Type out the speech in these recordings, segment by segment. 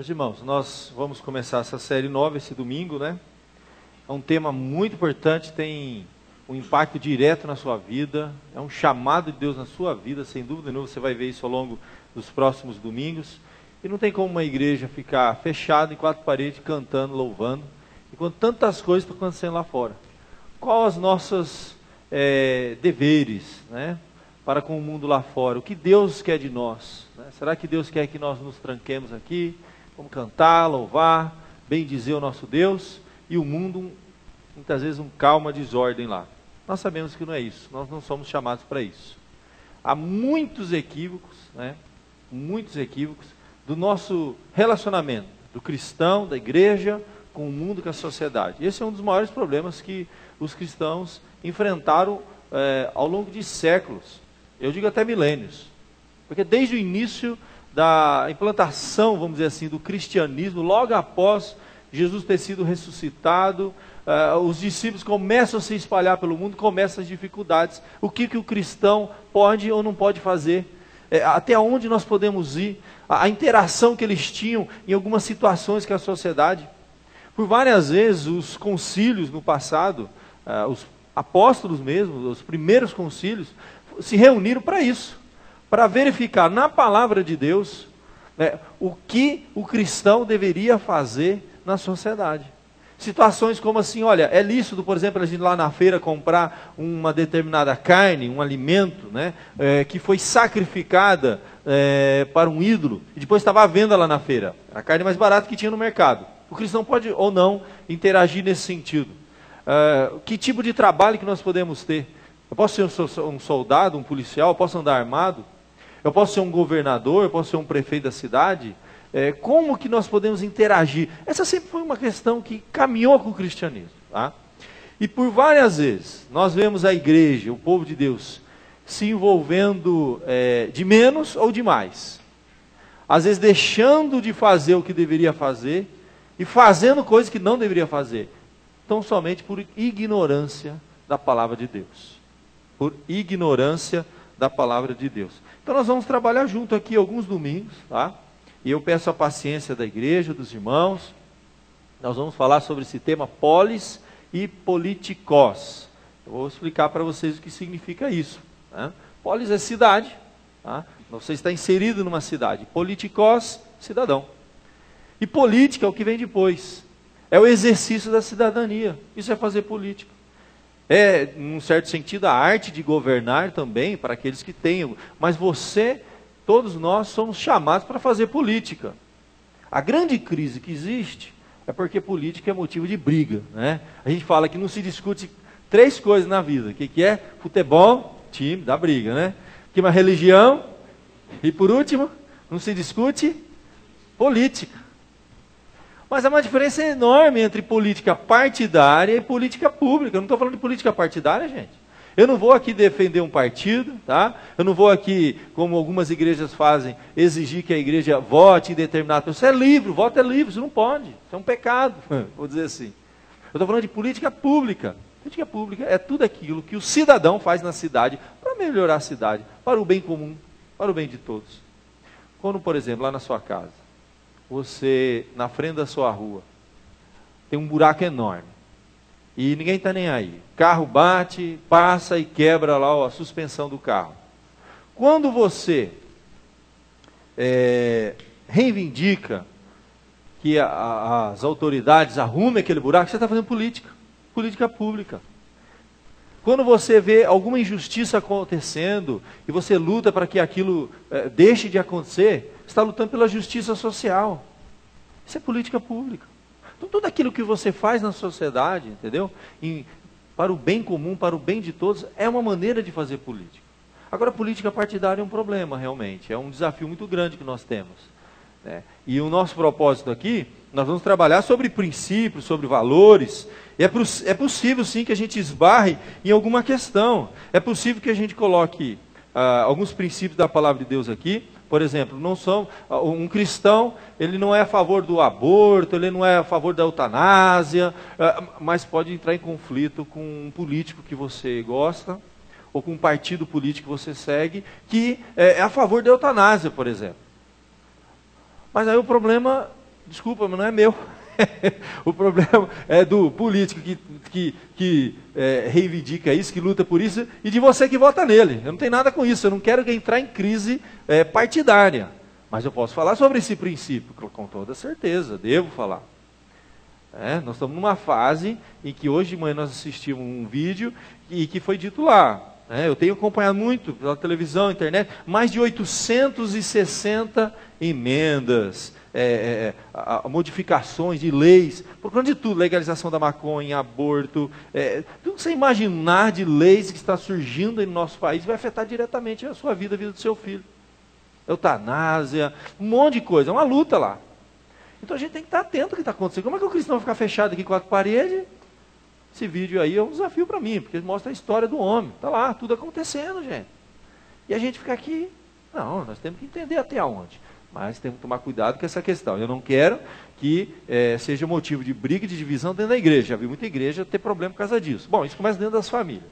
Meus irmãos, nós vamos começar essa série nova esse domingo, né? É um tema muito importante, tem um impacto direto na sua vida, é um chamado de Deus na sua vida, sem dúvida nenhuma, você vai ver isso ao longo dos próximos domingos. E não tem como uma igreja ficar fechada em quatro paredes, cantando, louvando, enquanto tantas coisas estão acontecendo lá fora. Qual os nossos deveres, né? Para com o mundo lá fora? O que Deus quer de nós? Né? Será que Deus quer que nós nos tranquemos aqui? Vamos cantar, louvar, bendizer o nosso Deus, e o mundo, muitas vezes, um calma desordem lá. Nós sabemos que não é isso, nós não somos chamados para isso. Há muitos equívocos, né? Muitos equívocos do nosso relacionamento, do cristão, da igreja, com o mundo, com a sociedade. Esse é um dos maiores problemas que os cristãos enfrentaram ao longo de séculos, eu digo até milênios, porque desde o início da implantação, vamos dizer assim, do cristianismo, logo após Jesus ter sido ressuscitado, os discípulos começam a se espalhar pelo mundo, começam as dificuldades. O que o cristão pode ou não pode fazer? Até onde nós podemos ir? A interação que eles tinham em algumas situações com a sociedade. Por várias vezes, os concílios no passado, os apóstolos mesmo, os primeiros concílios, se reuniram para isso. Para verificar na palavra de Deus, né, o que o cristão deveria fazer na sociedade. Situações como assim, olha, é lícito, por exemplo, a gente ir lá na feira comprar uma determinada carne, um alimento, né, que foi sacrificada para um ídolo, e depois estava à venda lá na feira. A carne mais barata que tinha no mercado. O cristão pode ou não interagir nesse sentido. Que tipo de trabalho que nós podemos ter? Eu posso ser um soldado, um policial, eu posso andar armado? Eu posso ser um governador, eu posso ser um prefeito da cidade? Como que nós podemos interagir? Essa sempre foi uma questão que caminhou com o cristianismo. Tá? E por várias vezes, nós vemos a igreja, o povo de Deus, se envolvendo de menos ou de mais. Às vezes deixando de fazer o que deveria fazer, e fazendo coisas que não deveria fazer. Tão somente por ignorância da palavra de Deus. Por ignorância da palavra de Deus. Então nós vamos trabalhar junto aqui alguns domingos, tá? E eu peço a paciência da igreja, dos irmãos. Nós vamos falar sobre esse tema polis e politikos. Eu vou explicar para vocês o que significa isso. Né? Polis é cidade, tá? Você está inserido numa cidade. Politikos, cidadão. E política é o que vem depois. É o exercício da cidadania. Isso é fazer política. É, num certo sentido, a arte de governar também, para aqueles que tenham. Mas você, todos nós, somos chamados para fazer política. A grande crise que existe é porque política é motivo de briga. Né? A gente fala que não se discute três coisas na vida. O que é? Futebol, time, dá briga. Né? Que uma religião. E por último, não se discute política. Mas há uma diferença enorme entre política partidária e política pública. Eu não estou falando de política partidária, gente. Eu não vou aqui defender um partido, tá? Eu não vou aqui, como algumas igrejas fazem, exigir que a igreja vote em determinado pessoa. Isso é livre, o voto é livre, isso não pode. Isso é um pecado, vou dizer assim. Eu estou falando de política pública. Política pública é tudo aquilo que o cidadão faz na cidade para melhorar a cidade, para o bem comum, para o bem de todos. Quando, por exemplo, lá na sua casa, você, na frente da sua rua, tem um buraco enorme, e ninguém está nem aí. Carro bate, passa e quebra lá a suspensão do carro. Quando você reivindica que as autoridades arrumem aquele buraco, você está fazendo política, política pública. Quando você vê alguma injustiça acontecendo, e você luta para que aquilo deixe de acontecer, você está lutando pela justiça social. Isso é política pública. Então, tudo aquilo que você faz na sociedade, entendeu? Para o bem comum, para o bem de todos, é uma maneira de fazer política. Agora, a política partidária é um problema, realmente. É um desafio muito grande que nós temos. Né? E o nosso propósito aqui, nós vamos trabalhar sobre princípios, sobre valores. E é possível, sim, que a gente esbarre em alguma questão. É possível que a gente coloque alguns princípios da palavra de Deus aqui. Por exemplo, um cristão, ele não é a favor do aborto, ele não é a favor da eutanásia, mas pode entrar em conflito com um político que você gosta, ou com um partido político que você segue, que é a favor da eutanásia, por exemplo. Mas aí o problema Desculpa, mas não é meu. O problema é do político que reivindica isso, que luta por isso, e de você que vota nele. Eu não tenho nada com isso, eu não quero entrar em crise partidária. Mas eu posso falar sobre esse princípio, com toda certeza, devo falar. Nós estamos numa fase em que hoje de manhã nós assistimos um vídeo e que foi dito lá. Eu tenho acompanhado muito pela televisão, internet, mais de 860 emendas, modificações de leis, por conta de tudo, legalização da maconha, aborto, tudo que você imaginar de leis que está surgindo no nosso país vai afetar diretamente a sua vida, a vida do seu filho. Eutanásia, um monte de coisa, é uma luta lá. Então a gente tem que estar atento ao que está acontecendo. Como é que o cristão vai ficar fechado aqui com quatro paredes? Esse vídeo aí é um desafio para mim, porque mostra a história do homem. Está lá, tudo acontecendo, gente. E a gente fica aqui, não, nós temos que entender até onde. Mas temos que tomar cuidado com essa questão. Eu não quero que seja motivo de briga e de divisão dentro da igreja. Já vi muita igreja ter problema por causa disso. Bom, isso começa dentro das famílias.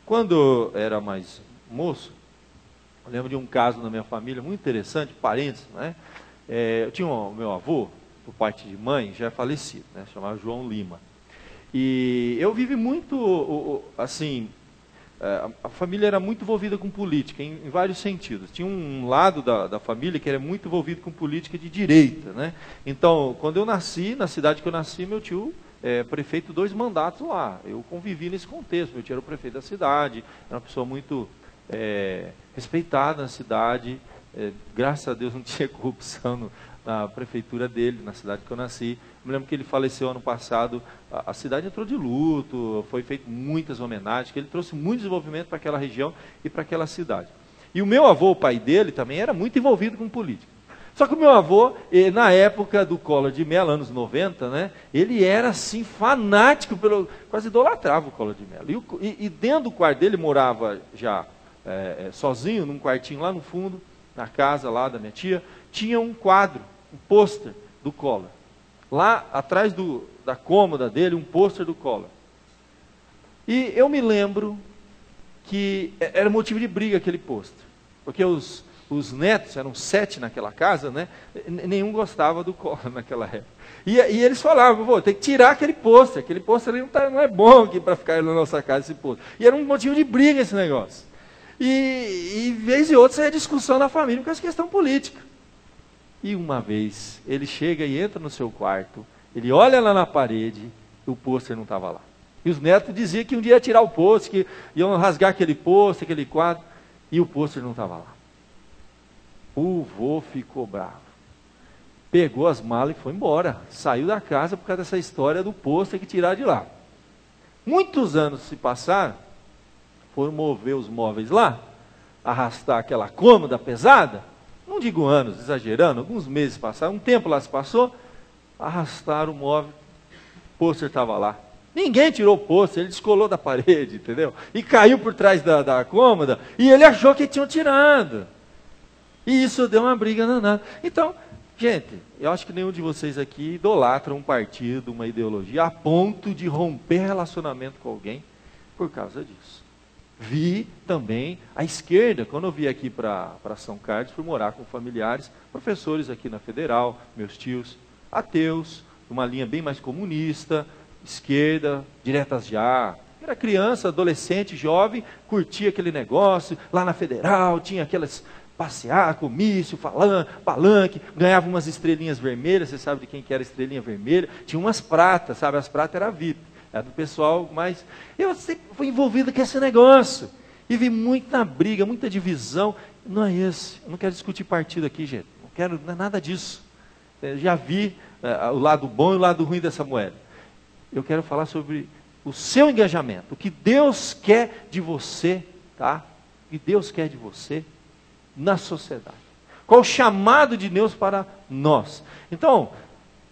Quando eu era mais moço, eu lembro de um caso na minha família muito interessante, parentes, né? Eu tinha o meu avô, por parte de mãe, já é falecido, né? Chamava João Lima. E eu vivi muito, assim, a família era muito envolvida com política, em vários sentidos. Tinha um lado da família que era muito envolvido com política de direita, né? Então, quando eu nasci, na cidade que eu nasci, meu tio prefeito 2 mandatos lá. Eu convivi nesse contexto, meu tio era o prefeito da cidade, era uma pessoa muito respeitada na cidade, graças a Deus não tinha corrupção na prefeitura dele, na cidade que eu nasci. Me lembro que ele faleceu ano passado, a cidade entrou de luto, foi feito muitas homenagens, que ele trouxe muito desenvolvimento para aquela região e para aquela cidade. E o meu avô, o pai dele, também era muito envolvido com política. Só que o meu avô, na época do Collor de Mello, anos 90, né, ele era assim, fanático, quase idolatrava o Collor de Mello. E dentro do quarto dele, morava já sozinho, num quartinho lá no fundo, na casa lá da minha tia, tinha um quadro, um pôster do Collor. Lá atrás da cômoda dele, um pôster do Collor. E eu me lembro que era motivo de briga aquele pôster. Porque os netos, eram 7 naquela casa, né? Nenhum gostava do Collor naquela época. E eles falavam, tem que tirar aquele pôster ali não é bom aqui para ficar na nossa casa, esse pôster. E era um motivo de briga esse negócio. E vez e outra saía discussão na família por essa questão política. E uma vez, ele chega e entra no seu quarto, ele olha lá na parede, e o pôster não estava lá. E os netos diziam que um dia ia tirar o pôster, que iam rasgar aquele pôster, aquele quadro, e o pôster não estava lá. O vô ficou bravo. Pegou as malas e foi embora. Saiu da casa por causa dessa história do pôster que tiraram de lá. Muitos anos se passaram, foram mover os móveis lá, arrastar aquela cômoda pesada, não digo anos, exagerando, alguns meses passaram, um tempo lá se passou, arrastaram o móvel, o pôster estava lá. Ninguém tirou o pôster, ele descolou da parede, entendeu? E caiu por trás da cômoda, e ele achou que tinham tirado. E isso deu uma briga danada. Então, gente, eu acho que nenhum de vocês aqui idolatra um partido, uma ideologia, a ponto de romper relacionamento com alguém por causa disso. Vi também a esquerda, quando eu vi aqui para São Carlos, fui morar com familiares, professores aqui na Federal, meus tios, ateus, uma linha bem mais comunista, esquerda, diretas já. Era criança, adolescente, jovem, curtia aquele negócio, lá na Federal, tinha aquelas passear, comício, palanque, ganhava umas estrelinhas vermelhas, você sabe de quem que era a estrelinha vermelha, tinha umas pratas, sabe, as pratas eram VIP. Era do pessoal, mas eu sempre fui envolvido com esse negócio. E vi muita briga, muita divisão. Não é esse. Eu não quero discutir partido aqui, gente. Não é nada disso. Eu já vi o lado bom e o lado ruim dessa moeda. Eu quero falar sobre o seu engajamento. O que Deus quer de você, tá? O que Deus quer de você na sociedade. Qual o chamado de Deus para nós? Então,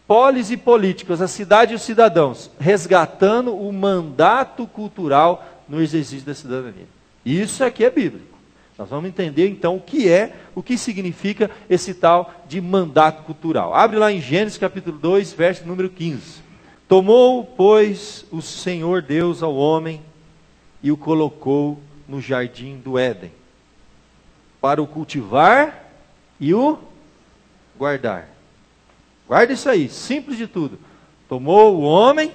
polis e políticos, a cidade e os cidadãos, resgatando o mandato cultural no exercício da cidadania. Isso aqui é bíblico. Nós vamos entender então o que significa esse tal de mandato cultural. Abre lá em Gênesis capítulo 2, verso número 15. Tomou, pois, o Senhor Deus ao homem e o colocou no jardim do Éden, para o cultivar e o guardar. Guarda isso aí, simples de tudo. Tomou o homem,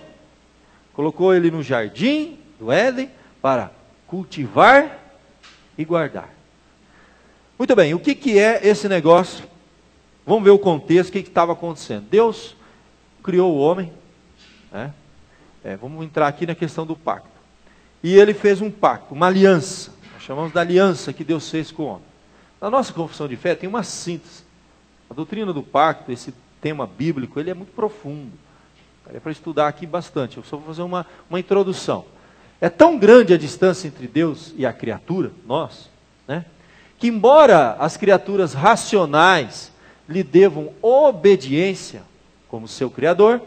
colocou ele no jardim do Éden para cultivar e guardar. Muito bem, o que é esse negócio? Vamos ver o contexto, o que estava acontecendo. Deus criou o homem, né? Vamos entrar aqui na questão do pacto. E ele fez um pacto, uma aliança. Nós chamamos da aliança que Deus fez com o homem. Na nossa confissão de fé tem uma síntese. A doutrina do pacto, esse tema bíblico, ele é muito profundo. É para estudar aqui bastante. Eu só vou fazer uma introdução. É tão grande a distância entre Deus e a criatura, nós, né, que embora as criaturas racionais lhe devam obediência como seu Criador,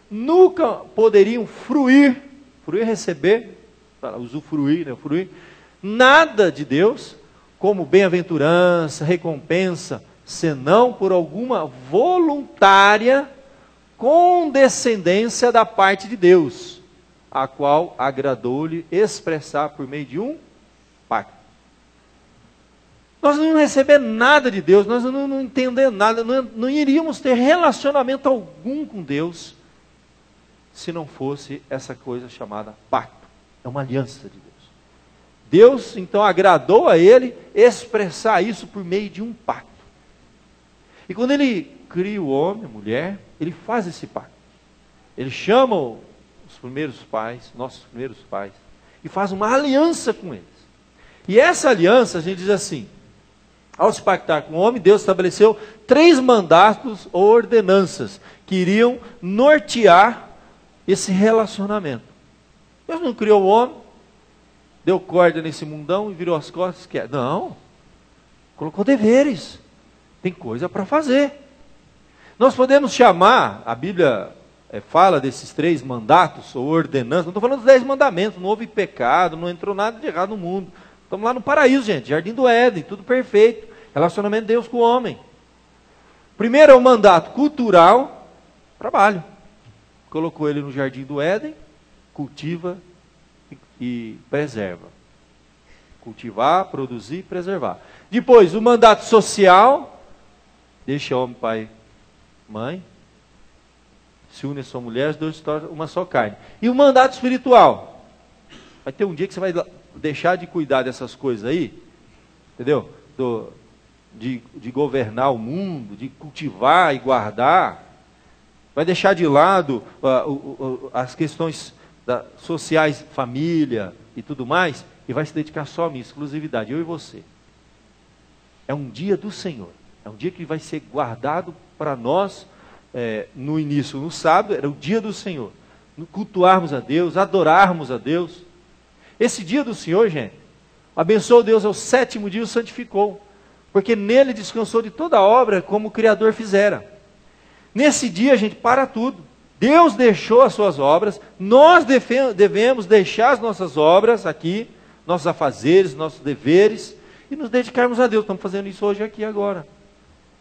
nunca poderiam fruir receber, usufruir, né, fruir, nada de Deus como bem-aventurança, recompensa, senão por alguma voluntária condescendência da parte de Deus, a qual agradou-lhe expressar por meio de um pacto. Nós não recebemos nada de Deus, nós não entendemos nada, não iríamos ter relacionamento algum com Deus, se não fosse essa coisa chamada pacto. É uma aliança de Deus. Deus, então, agradou a ele expressar isso por meio de um pacto. E quando ele cria o homem, a mulher, ele faz esse pacto. Ele chama os primeiros pais, nossos primeiros pais, e faz uma aliança com eles. E essa aliança, a gente diz assim, ao se pactar com o homem, Deus estabeleceu 3 mandatos ou ordenanças que iriam nortear esse relacionamento. Deus não criou o homem, deu corda nesse mundão e virou as costas e quer. Não, colocou deveres, tem coisa para fazer. Nós podemos chamar, a Bíblia fala desses 3 mandatos ou ordenanças, não estou falando dos 10 mandamentos, não houve pecado, não entrou nada de errado no mundo. Estamos lá no paraíso, gente, jardim do Éden, tudo perfeito, relacionamento de Deus com o homem. Primeiro é o mandato cultural, trabalho. Colocou ele no jardim do Éden, cultiva e preserva. Cultivar, produzir, preservar. Depois, o mandato social, deixa homem, pai, mãe, se une a sua mulher, os dois se tornam uma só carne. E o mandato espiritual, vai ter um dia que você vai deixar de cuidar dessas coisas aí, entendeu? De governar o mundo, de cultivar e guardar, vai deixar de lado as questões sociais, família e tudo mais, e vai se dedicar só a mim, exclusividade, eu e você. É um dia do Senhor, é um dia que vai ser guardado para nós, no início, no sábado, era o dia do Senhor, cultuarmos a Deus, adorarmos a Deus. Esse dia do Senhor, gente, abençoou Deus ao 7º dia e o santificou, porque nele descansou de toda a obra como o Criador fizera. Nesse dia, gente, para tudo. Deus deixou as suas obras, nós devemos deixar as nossas obras aqui, nossos afazeres, nossos deveres, e nos dedicarmos a Deus. Estamos fazendo isso hoje aqui agora.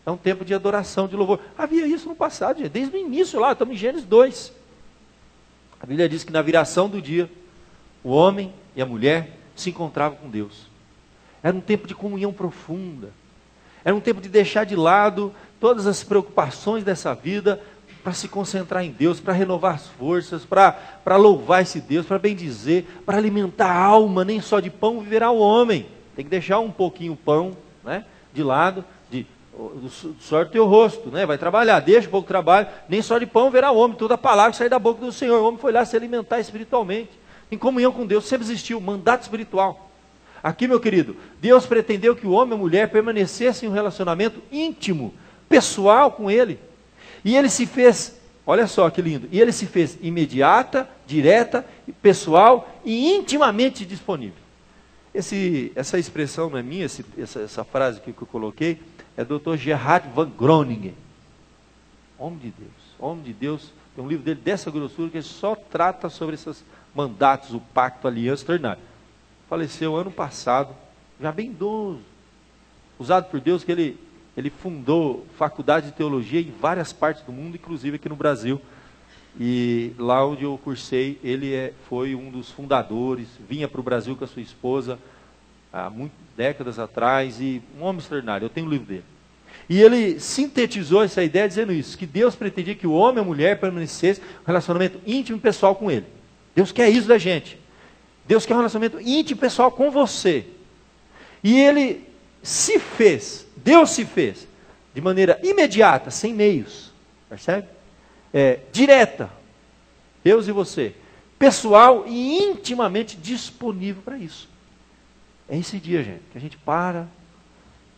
É um tempo de adoração, de louvor. Havia isso no passado, gente, desde o início lá, estamos em Gênesis 2. A Bíblia diz que na viração do dia, o homem e a mulher se encontravam com Deus. Era um tempo de comunhão profunda. Era um tempo de deixar de lado todas as preocupações dessa vida para se concentrar em Deus, para renovar as forças, para louvar esse Deus, para bendizer, para alimentar a alma. Nem só de pão viverá o homem. Tem que deixar um pouquinho o pão, né, de lado, do suor do teu rosto, né? Vai trabalhar, deixa um pouco de trabalho. Nem só de pão viverá o homem, toda a palavra que sai da boca do Senhor. O homem foi lá se alimentar espiritualmente, em comunhão com Deus. Sempre existiu mandato espiritual. Aqui, meu querido, Deus pretendeu que o homem e a mulher permanecessem em um relacionamento íntimo, pessoal com Ele. E Ele se fez, olha só que lindo, e Ele se fez imediata, direta, pessoal e intimamente disponível. Essa expressão não é minha, essa frase que eu coloquei, é do Dr. Gerhard von Groningen. Homem de Deus, homem de Deus. Tem um livro dele dessa grossura que ele só trata sobre esses mandatos, o pacto, a aliança extraordinária. Faleceu ano passado, já bem idoso, usado por Deus, que ele fundou faculdade de teologia em várias partes do mundo, inclusive aqui no Brasil. E lá onde eu cursei, ele foi um dos fundadores, vinha para o Brasil com a sua esposa há muitas décadas atrás, e um homem extraordinário, eu tenho o livro dele. E ele sintetizou essa ideia dizendo isso, que Deus pretendia que o homem e a mulher permanecessem um relacionamento íntimo e pessoal com ele. Deus quer isso da gente. Deus quer um relacionamento íntimo e pessoal com você. E ele se fez, Deus se fez, de maneira imediata, sem meios, percebe? Direta, Deus e você, pessoal e intimamente disponível para isso. É esse dia, gente, que a gente para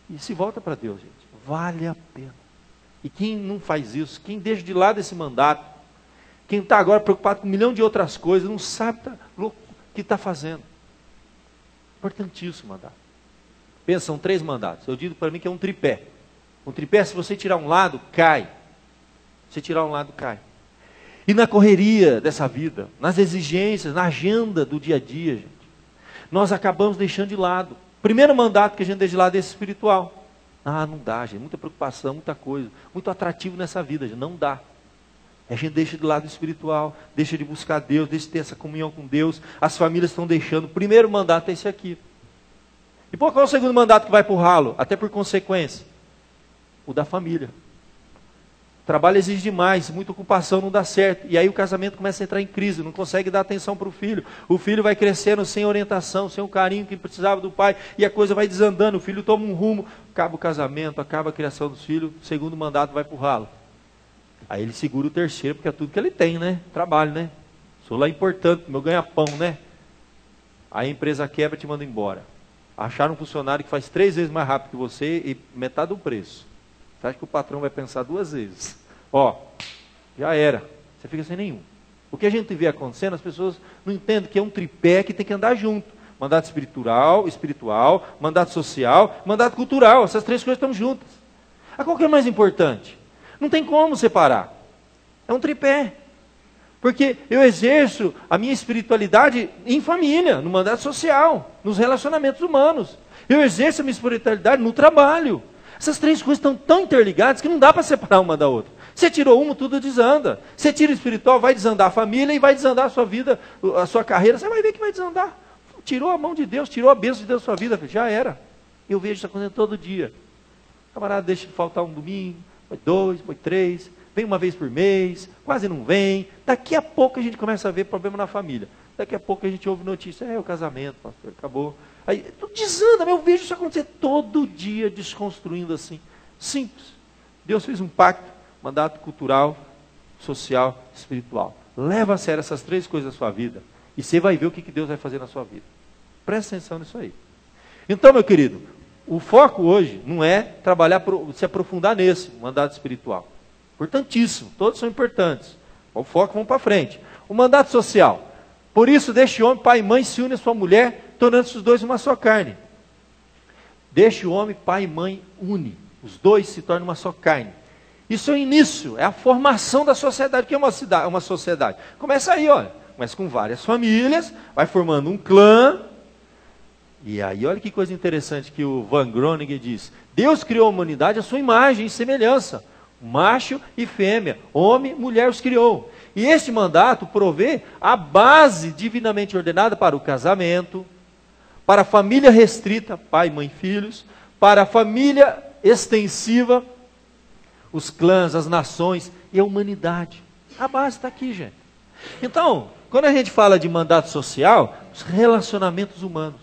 e se volta para Deus, gente. Vale a pena. E quem não faz isso, quem deixa de lado esse mandato, quem está agora preocupado com 1 milhão de outras coisas, não sabe o que está fazendo. Importantíssimo mandato. Pensa, são 3 mandatos. Eu digo para mim que é um tripé. Um tripé, se você tirar um lado, cai. Se tirar um lado, cai. E na correria dessa vida, nas exigências, na agenda do dia a dia, gente, nós acabamos deixando de lado. Primeiro mandato que a gente deixa de lado é esse espiritual. Não dá, gente. Muita preocupação, muita coisa. Muito atrativo nessa vida, gente. Não dá. A gente deixa de lado o espiritual, deixa de buscar Deus, deixa de ter essa comunhão com Deus. As famílias estão deixando. O primeiro mandato é esse aqui. E qual é o segundo mandato que vai para o ralo? Até por consequência. O da família. O trabalho exige demais, muita ocupação, não dá certo. E aí o casamento começa a entrar em crise, não consegue dar atenção para o filho. O filho vai crescendo sem orientação, sem o carinho que precisava do pai. E a coisa vai desandando, o filho toma um rumo. Acaba o casamento, acaba a criação dos filhos. O segundo mandato vai para o ralo. Aí ele segura o terceiro, porque é tudo que ele tem, né? Trabalho, né? Sou lá importante, meu ganha-pão, né? Aí a empresa quebra e te manda embora. Acharam um funcionário que faz 3 vezes mais rápido que você e metade do preço. Você acha que o patrão vai pensar 2 vezes? Já era. Você fica sem nenhum. O que a gente vê acontecendo, as pessoas não entendem que é um tripé que tem que andar junto. Mandato espiritual, mandato social, mandato cultural. Essas 3 coisas estão juntas. Qual que é mais importante? Não tem como separar. É um tripé. Porque eu exerço a minha espiritualidade em família, no mandato social, nos relacionamentos humanos. Eu exerço a minha espiritualidade no trabalho. Essas 3 coisas estão tão interligadas que não dá para separar uma da outra. Você tirou uma, tudo desanda. Você tira o espiritual, vai desandar a família e vai desandar a sua vida, a sua carreira. Você vai ver que vai desandar. Tirou a mão de Deus, tirou a bênção de Deus da sua vida. Já era. Eu vejo isso acontecendo todo dia. O camarada deixa faltar um domingo, foi 2, foi 3, vem uma vez por mês, quase não vem. Daqui a pouco a gente começa a ver problema na família. Daqui a pouco a gente ouve notícia, o casamento, pastor, acabou. Aí tudo desanda, eu vejo isso acontecer todo dia, desconstruindo assim. Simples. Deus fez um pacto, mandato cultural, social, espiritual. Leva a sério essas 3 coisas da sua vida. E você vai ver o que Deus vai fazer na sua vida. Presta atenção nisso aí. Então, meu querido, o foco hoje não é trabalhar, se aprofundar nesse mandato espiritual. Importantíssimo, todos são importantes. O foco, vamos para frente. O mandato social. Por isso, deixe o homem, pai e mãe, se une a sua mulher, tornando-se os 2 uma só carne. Deixe o homem, pai e mãe, une. Os 2 se tornam uma só carne. Isso é o início, é a formação da sociedade. O que é uma sociedade? Começa aí, olha. Começa com várias famílias, vai formando um clã. E aí, olha que coisa interessante que o Van Groningen diz. Deus criou a humanidade à sua imagem e semelhança. Macho e fêmea, homem e mulher os criou. E este mandato provê a base divinamente ordenada para o casamento, para a família restrita, pai, mãe, filhos, para a família extensiva, os clãs, as nações e a humanidade. A base está aqui, gente. Então, quando a gente fala de mandato social, os relacionamentos humanos,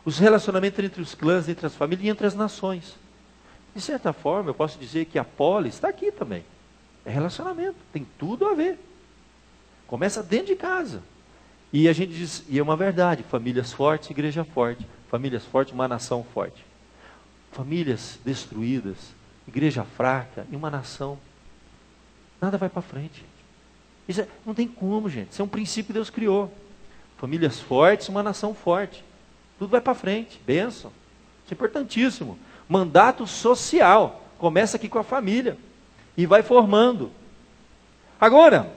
os relacionamentos entre os clãs, entre as famílias e entre as nações. De certa forma, eu posso dizer que a polis está aqui também. É relacionamento, tem tudo a ver. Começa dentro de casa. E a gente diz, e é uma verdade, famílias fortes, igreja forte. Famílias fortes, uma nação forte. Famílias destruídas, igreja fraca e uma nação. Nada vai para frente. Isso não tem como, gente. Isso é um princípio que Deus criou. Famílias fortes, uma nação forte. Tudo vai para frente. Bênção. Isso é importantíssimo. Mandato social. Começa aqui com a família. E vai formando. Agora,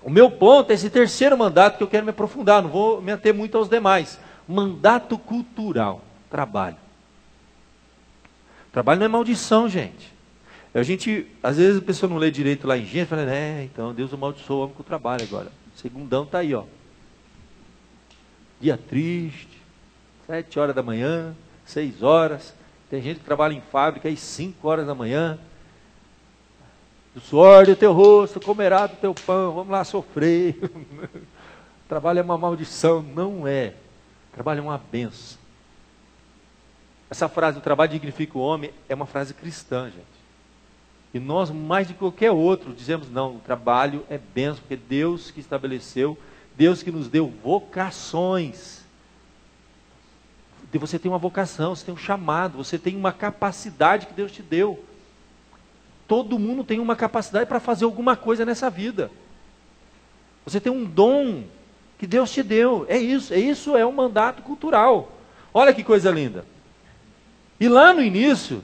o meu ponto é esse terceiro mandato que eu quero me aprofundar. Não vou me ater muito aos demais. Mandato cultural. Trabalho. Trabalho não é maldição, gente. Às vezes a pessoa não lê direito lá em Gênesis, fala, então Deus amaldiçoou o homem com o trabalho agora. Segundão está aí, ó. Dia triste, 7 horas da manhã, 6 horas, Tem gente que trabalha em fábrica às 5 horas da manhã. Do suor do teu rosto comerá do teu pão. Vamos lá sofrer. Trabalho é uma maldição. Não é. Trabalho é uma benção. Essa frase, o trabalho dignifica o homem, é uma frase cristã, gente. E nós, mais de qualquer outro, dizemos, não, o trabalho é bênção, porque Deus que estabeleceu, Deus que nos deu vocações. Você tem uma vocação, você tem um chamado, você tem uma capacidade que Deus te deu. Todo mundo tem uma capacidade para fazer alguma coisa nessa vida. Você tem um dom que Deus te deu. Isso é um mandato cultural. Olha que coisa linda. E lá no início,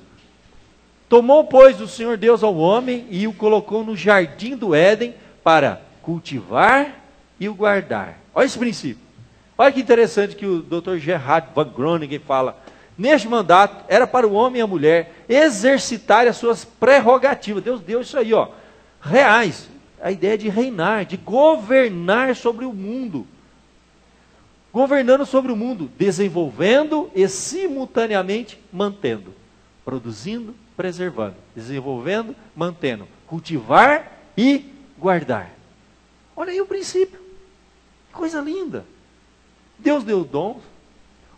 tomou, pois, o Senhor Deus ao homem e o colocou no jardim do Éden para cultivar e o guardar. Olha esse princípio. Olha que interessante que o Dr. Gerhard von Groningen fala. Neste mandato, era para o homem e a mulher exercitarem as suas prerrogativas. Deus deu isso aí, ó, reais. A ideia de reinar, de governar sobre o mundo. Governando sobre o mundo, desenvolvendo e simultaneamente mantendo. Produzindo, preservando. Desenvolvendo, mantendo. Cultivar e guardar. Olha aí o princípio. Coisa linda. Deus deu dons.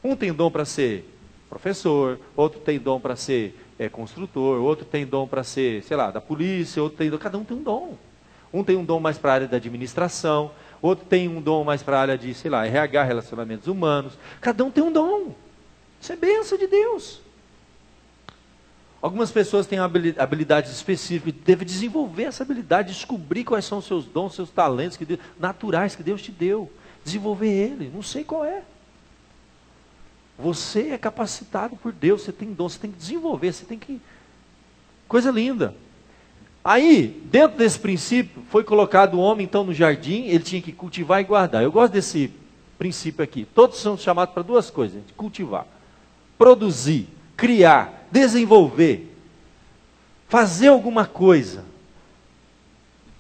Um tem dom para ser professor, outro tem dom para ser construtor, outro tem dom para ser, sei lá, da polícia, outro tem dom. Cada um tem um dom. Um tem um dom mais para a área da administração, outro tem um dom mais para a área de, sei lá, RH, relacionamentos humanos. Cada um tem um dom. Isso é bênção de Deus. Algumas pessoas têm habilidades específicas, deve desenvolver essa habilidade, descobrir quais são os seus dons, seus talentos naturais que Deus te deu. Desenvolver ele, não sei qual é. Você é capacitado por Deus, você tem dom, você tem que desenvolver, você tem que... Coisa linda. Aí, dentro desse princípio, foi colocado o homem, então, no jardim, ele tinha que cultivar e guardar. Eu gosto desse princípio aqui. Todos são chamados para duas coisas, gente. Cultivar, produzir, criar, desenvolver, fazer alguma coisa.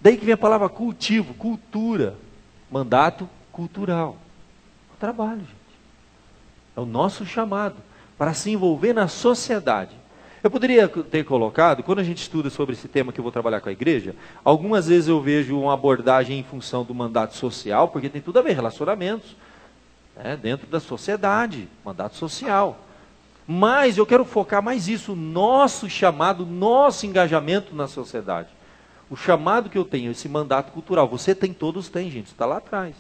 Daí que vem a palavra cultivo, cultura, mandato cultural. É o trabalho, gente. É o nosso chamado para se envolver na sociedade. Eu poderia ter colocado, quando a gente estuda sobre esse tema que eu vou trabalhar com a igreja, algumas vezes eu vejo uma abordagem em função do mandato social, porque tem tudo a ver, relacionamentos, dentro da sociedade, mandato social. Mas eu quero focar mais isso, nosso chamado, nosso engajamento na sociedade. O chamado que eu tenho, esse mandato cultural, você tem, todos têm, gente, está lá atrás.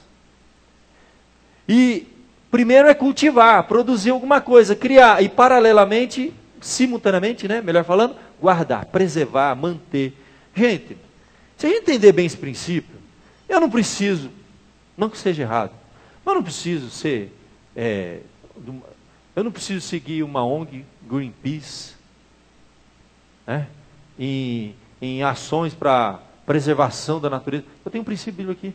E primeiro é cultivar, produzir alguma coisa, criar, e paralelamente, simultaneamente, melhor falando, guardar, preservar, manter. Gente, se a gente entender bem esse princípio, eu não preciso, não que seja errado, mas eu não preciso ser, eu não preciso seguir uma ONG, Greenpeace, em ações para preservação da natureza. Eu tenho um princípio aqui.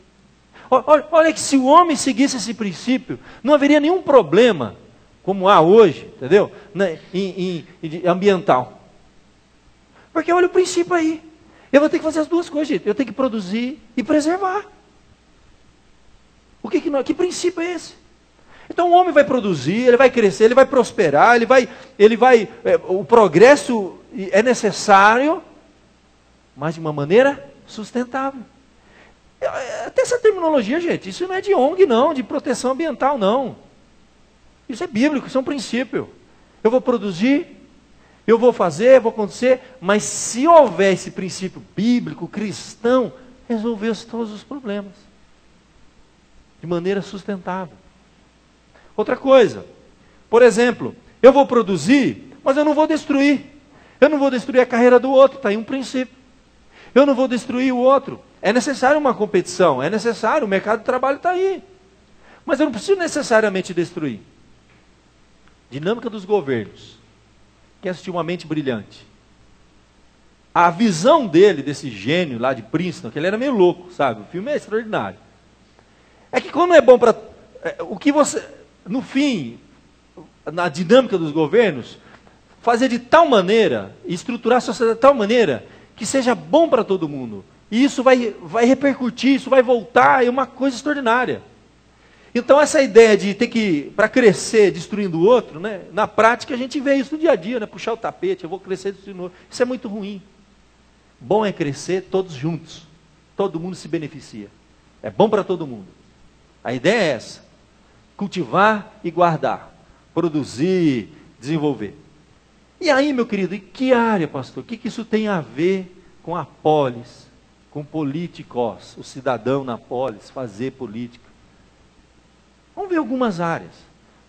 Olha que se o homem seguisse esse princípio, não haveria nenhum problema, como há hoje, entendeu? Em ambiental. Porque olha o princípio aí. Eu vou ter que fazer as duas coisas, gente. Eu tenho que produzir e preservar. Que princípio é esse? Então o homem vai produzir, ele vai crescer, ele vai prosperar, o progresso é necessário, mas de uma maneira sustentável. Até essa terminologia, gente, isso não é de ONG não, de proteção ambiental não. Isso é bíblico, isso é um princípio. Eu vou produzir, eu vou fazer, vou acontecer, mas se houver esse princípio bíblico, cristão, resolveu-se todos os problemas. De maneira sustentável. Outra coisa, por exemplo, eu vou produzir, mas eu não vou destruir. Eu não vou destruir a carreira do outro, está aí um princípio. Eu não vou destruir o outro. É necessário uma competição, é necessário, o mercado de trabalho está aí. Mas eu não preciso necessariamente destruir. Dinâmica dos governos. Quem assistiu Uma Mente Brilhante? A visão dele, desse gênio lá de Princeton, que ele era meio louco, sabe? O filme é extraordinário. É que quando é bom para... O que você... No fim, na dinâmica dos governos, fazer de tal maneira, estruturar a sociedade de tal maneira, que seja bom para todo mundo. E isso vai repercutir, isso vai voltar, é uma coisa extraordinária. Então essa ideia de ter que, para crescer, destruindo o outro, né? Na prática a gente vê isso no dia a dia, né? Puxar o tapete, eu vou crescer destruindo o outro. Isso é muito ruim. Bom é crescer todos juntos. Todo mundo se beneficia. É bom para todo mundo. A ideia é essa. Cultivar e guardar. Produzir, desenvolver. E aí, meu querido, em que área, pastor? O que isso tem a ver com a polis? Com políticos, o cidadão na polis, fazer política? Vamos ver algumas áreas.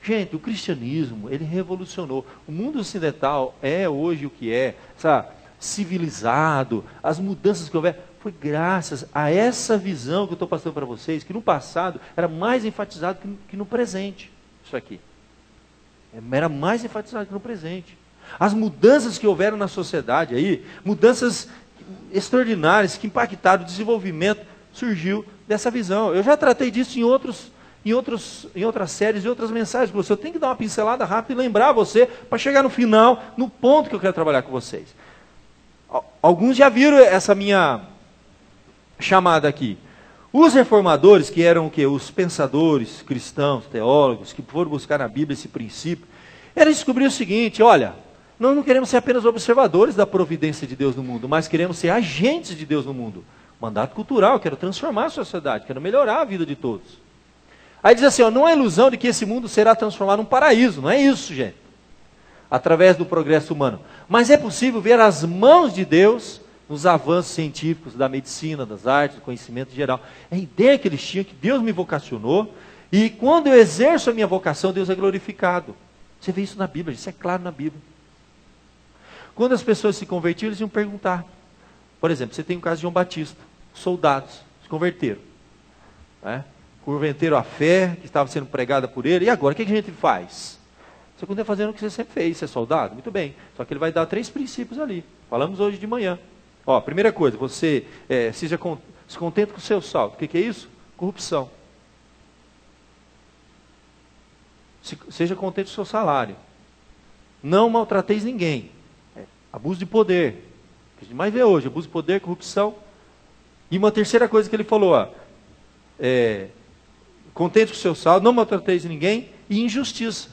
Gente, o cristianismo, ele revolucionou. O mundo ocidental é hoje o que é, sabe? Civilizado, as mudanças que houver, foi graças a essa visão que eu estou passando para vocês, que no passado era mais enfatizado que no presente. Isso aqui. Era mais enfatizado que no presente. As mudanças que houveram na sociedade aí, mudanças extraordinárias que impactaram o desenvolvimento, surgiu dessa visão. Eu já tratei disso em outras séries e outras mensagens com você. Eu tenho que dar uma pincelada rápida e lembrar você para chegar no final, no ponto que eu quero trabalhar com vocês. Alguns já viram essa minha chamada aqui. Os reformadores, que eram o quê? Os pensadores cristãos, teólogos, que foram buscar na Bíblia esse princípio, eles descobriram o seguinte: olha, nós não queremos ser apenas observadores da providência de Deus no mundo, mas queremos ser agentes de Deus no mundo. Mandato cultural, quero transformar a sociedade, quero melhorar a vida de todos. Aí diz assim, ó, não há ilusão de que esse mundo será transformado num paraíso, não é isso, gente. Através do progresso humano. Mas é possível ver as mãos de Deus nos avanços científicos da medicina, das artes, do conhecimento geral. É a ideia que eles tinham, que Deus me vocacionou, e quando eu exerço a minha vocação, Deus é glorificado. Você vê isso na Bíblia, isso é claro na Bíblia. Quando as pessoas se convertiam, eles iam perguntar. Por exemplo, você tem o caso de João Batista, soldados se converteram. Né? Converteram a fé que estava sendo pregada por ele, e agora o que a gente faz? Você continua fazendo o que você sempre fez, você é soldado? Muito bem, só que ele vai dar 3 princípios ali. Falamos hoje de manhã. Ó, primeira coisa, você se contenta com o seu saldo. O que é isso? Corrupção. Seja contente com o seu salário. Não maltrateis ninguém. Abuso de poder. O que a gente mais vê hoje, abuso de poder, corrupção. E uma terceira coisa que ele falou, ó, contente com o seu saldo, não maltrateis ninguém, e injustiça.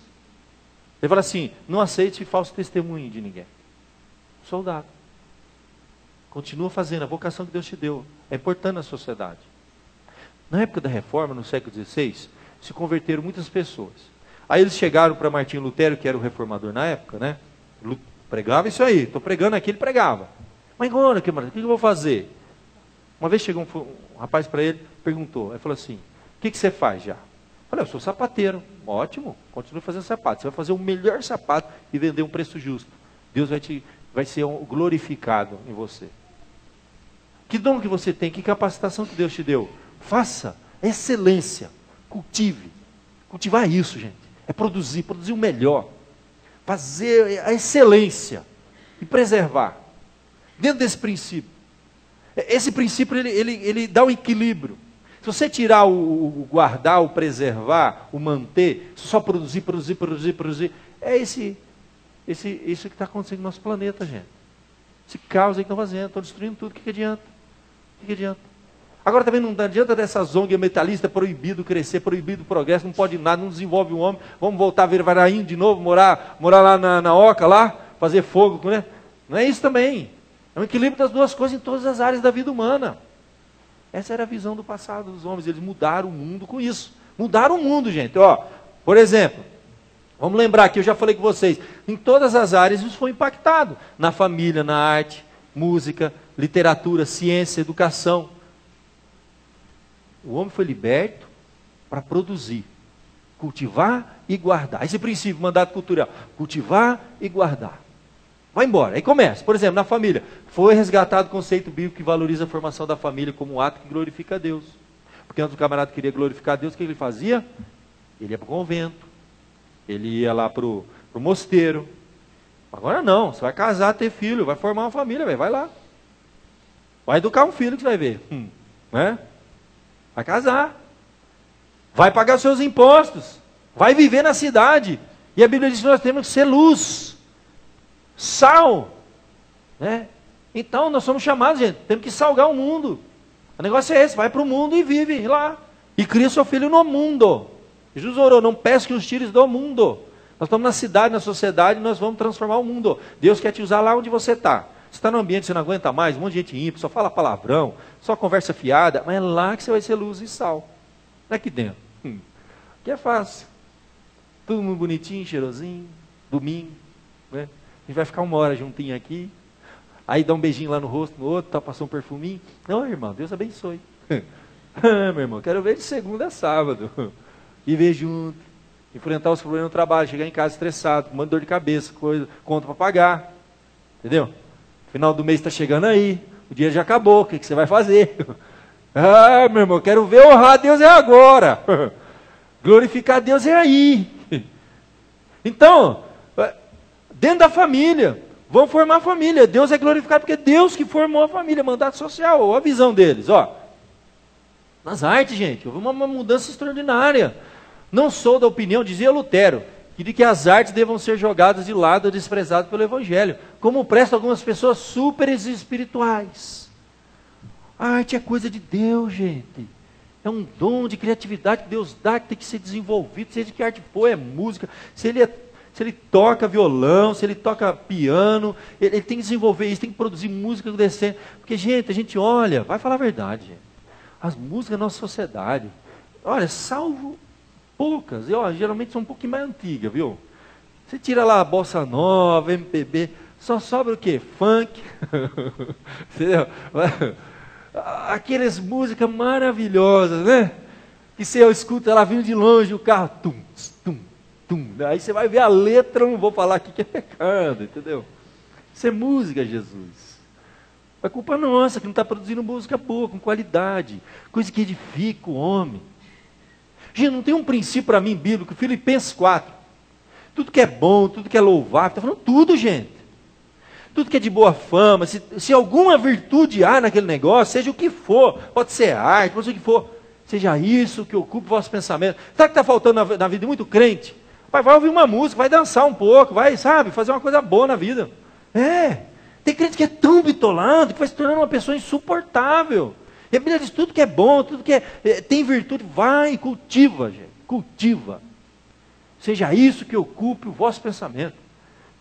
Ele fala assim, não aceite falso testemunho de ninguém. Soldado. Continua fazendo a vocação que Deus te deu. É importante na sociedade. Na época da reforma, no século XVI, se converteram muitas pessoas. Aí eles chegaram para Martinho Lutero, que era o reformador na época, né? Pregava isso aí, estou pregando aqui, ele pregava. Mas agora, o que eu vou fazer? Uma vez chegou um rapaz para ele, perguntou, ele falou assim, o que você faz já? Eu falei, eu sou sapateiro. Ótimo, continue fazendo sapato. Você vai fazer o melhor sapato e vender um preço justo. Deus vai ser glorificado em você. Que dom que você tem, que capacitação que Deus te deu. Faça excelência, cultive. Cultivar isso, gente. É produzir o melhor. Fazer a excelência e preservar. Dentro desse princípio. Esse princípio, ele dá um equilíbrio. Se você tirar o guardar, o preservar, o manter, só produzir, é isso que está acontecendo no nosso planeta, gente. Esse caos aí que estão fazendo, estão destruindo tudo, o que adianta? O que adianta? Agora também não adianta dessa zonga metalista, proibido crescer, proibido o progresso, não pode nada, não desenvolve o homem, vamos voltar a ver Varainho de novo, morar lá na Oca, lá, fazer fogo, né? Não é isso também. É um equilíbrio das duas coisas em todas as áreas da vida humana. Essa era a visão do passado dos homens, eles mudaram o mundo com isso. Mudaram o mundo, gente. Ó, por exemplo, vamos lembrar que eu já falei com vocês, em todas as áreas isso foi impactado. Na família, na arte, música, literatura, ciência, educação. O homem foi liberto para produzir, cultivar e guardar. Esse princípio, mandato cultural, cultivar e guardar. Vai embora, aí começa. Por exemplo, na família, foi resgatado o conceito bíblico que valoriza a formação da família como um ato que glorifica a Deus. Porque antes o camarada queria glorificar a Deus, o que ele fazia? Ele ia para o convento, ele ia lá para o mosteiro. Agora não, você vai casar, ter filho, vai formar uma família, vai lá. Vai educar um filho que você vai ver. Né? Vai casar. Vai pagar os seus impostos. Vai viver na cidade. E a Bíblia diz que nós temos que ser luz. Sal. Né? Então nós somos chamados, gente, temos que salgar o mundo. O negócio é esse, vai para o mundo e vive lá. E cria seu filho no mundo. Jesus orou, não peço que os tires do mundo. Nós estamos na cidade, na sociedade, nós vamos transformar o mundo. Deus quer te usar lá onde você está. Você está num ambiente que você não aguenta mais, um monte de gente ímpia, só fala palavrão, só conversa fiada, mas é lá que você vai ser luz e sal. Não é aqui dentro. Que é fácil. Todo mundo bonitinho, cheirosinho, domingo, né? A gente vai ficar 1 hora juntinho aqui, aí dá um beijinho lá no rosto, no outro, tá, passou um perfuminho. Não, irmão, Deus abençoe. Meu irmão, quero ver de segunda a sábado. E ver junto, enfrentar os problemas no trabalho, chegar em casa estressado, com um monte de dor de cabeça, coisa, conta para pagar. Entendeu? Final do mês está chegando aí, o dia já acabou, o que você vai fazer? Ah, meu irmão, quero ver honrar Deus é agora. Glorificar Deus é aí. Então, dentro da família, vamos formar a família. Deus é glorificado porque é Deus que formou a família, mandato social, olha a visão deles, ó. Nas artes, gente, houve uma mudança extraordinária. Não sou da opinião, dizia Lutero, de que as artes devam ser jogadas de lado, desprezadas pelo Evangelho, como prestam algumas pessoas super espirituais. A arte é coisa de Deus, gente. É um dom de criatividade que Deus dá, que tem que ser desenvolvido, seja que arte for, é música, se ele toca violão, se ele toca piano, ele tem que desenvolver isso, tem que produzir música decente. Porque, gente, a gente olha, vai falar a verdade, gente. As músicas da nossa sociedade, olha, salvo poucas, e, ó, geralmente são um pouquinho mais antigas, viu? Você tira lá a bossa nova, MPB, só sobra o quê? Funk, entendeu? Aquelas músicas maravilhosas, né? Que você escuta ela vindo de longe, o carro, tum, tum, tum. Aí você vai ver a letra, eu não vou falar aqui que é pecado, entendeu? Isso é música, Jesus. É culpa nossa que não está produzindo música boa, com qualidade, coisa que edifica o homem. Gente, não tem um princípio para mim bíblico, Filipenses 4. Tudo que é bom, tudo que é louvável, está falando tudo, gente. Tudo que é de boa fama, se alguma virtude há naquele negócio, seja o que for, pode ser arte, pode ser o que for, seja isso que ocupe o vosso pensamento. Sabe o que está faltando na vida de muito crente? Vai ouvir uma música, vai dançar um pouco, vai, sabe, fazer uma coisa boa na vida. Tem crente que é tão bitolado que vai se tornando uma pessoa insuportável. E a Bíblia diz, tudo que é bom, tudo que tem virtude, vai e cultiva, gente, cultiva. Seja isso que ocupe o vosso pensamento.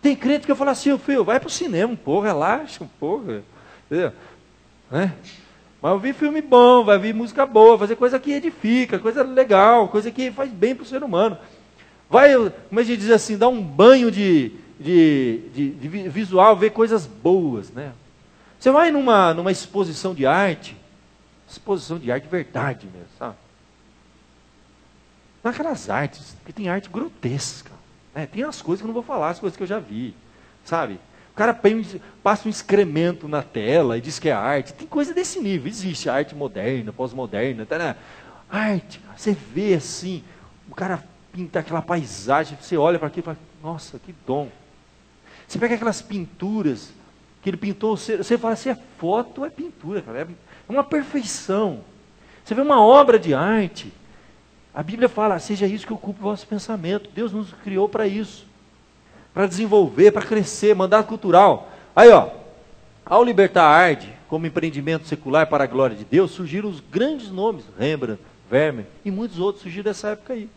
Tem crente que eu falo assim, filho, vai para o cinema um pouco, relaxa um pouco, entendeu? Né? Vai ouvir filme bom, vai ouvir música boa, fazer coisa que edifica, coisa legal, coisa que faz bem para o ser humano. Vai, como a gente diz assim, dar um banho de visual, ver coisas boas, né? Você vai numa exposição de arte de verdade mesmo, sabe? Naquelas artes, porque tem arte grotesca, né? Tem as coisas que eu não vou falar, as coisas que eu já vi, sabe? O cara passa um excremento na tela e diz que é arte. Tem coisa desse nível, existe arte moderna, pós-moderna, tá, né? Arte, você vê assim, o cara pinta aquela paisagem, você olha para aquilo e fala, nossa, que dom. Você pega aquelas pinturas que ele pintou, você fala assim, é foto ou é pintura, cara? É uma perfeição. Você vê uma obra de arte, a Bíblia fala, seja isso que ocupe o vosso pensamento. Deus nos criou para isso, para desenvolver, para crescer, mandato cultural. Aí, ó, ao libertar a arte como empreendimento secular para a glória de Deus, surgiram os grandes nomes, Rembrandt, Vermeer e muitos outros surgiram dessa época aí.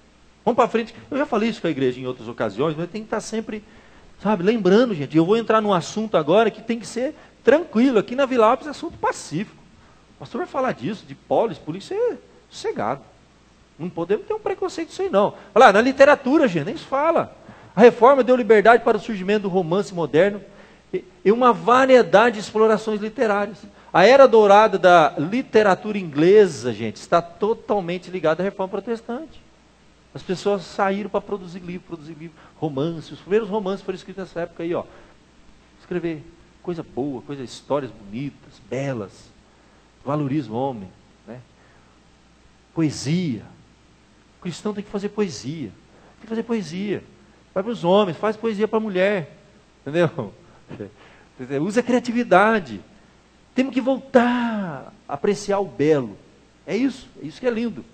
Vamos para frente. Eu já falei isso com a igreja em outras ocasiões, mas tem que estar sempre, sabe, lembrando, gente. Eu vou entrar num assunto agora que tem que ser tranquilo. Aqui na Vila Alpes é assunto pacífico. O pastor vai falar disso, de polis, polícia, é sossegado. Não podemos ter um preconceito disso aí, não. Olha lá, na literatura, gente, nem se fala. A reforma deu liberdade para o surgimento do romance moderno e uma variedade de explorações literárias. A era dourada da literatura inglesa, gente, está totalmente ligada à reforma protestante. As pessoas saíram para produzir livro, romances. Os primeiros romances foram escritos nessa época aí, ó. Escrever coisa boa, histórias bonitas, belas. Valoriza o homem, né? Poesia. O cristão tem que fazer poesia. Tem que fazer poesia. Vai para os homens, faz poesia para a mulher. Entendeu? Usa a criatividade. Temos que voltar a apreciar o belo. É isso que é lindo.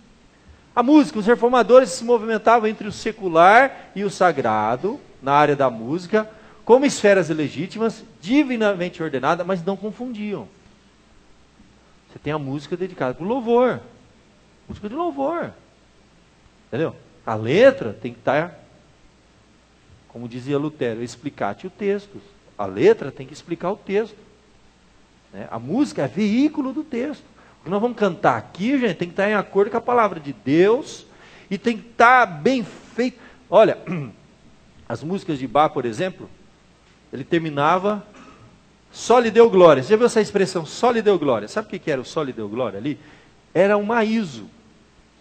A música, os reformadores se movimentavam entre o secular e o sagrado, na área da música, como esferas ilegítimas, divinamente ordenadas, mas não confundiam. Você tem a música dedicada para o louvor. Música de louvor. Entendeu? A letra tem que estar, como dizia Lutero, explicar-te o texto. A letra tem que explicar o texto. Né? A música é veículo do texto. O que nós vamos cantar aqui, gente, tem que estar em acordo com a palavra de Deus e tem que estar bem feito. Olha, as músicas de Bach, por exemplo, ele terminava, só lhe deu glória. Você já viu essa expressão, só lhe deu glória? Sabe o que era o só lhe deu glória ali? Era uma ISO.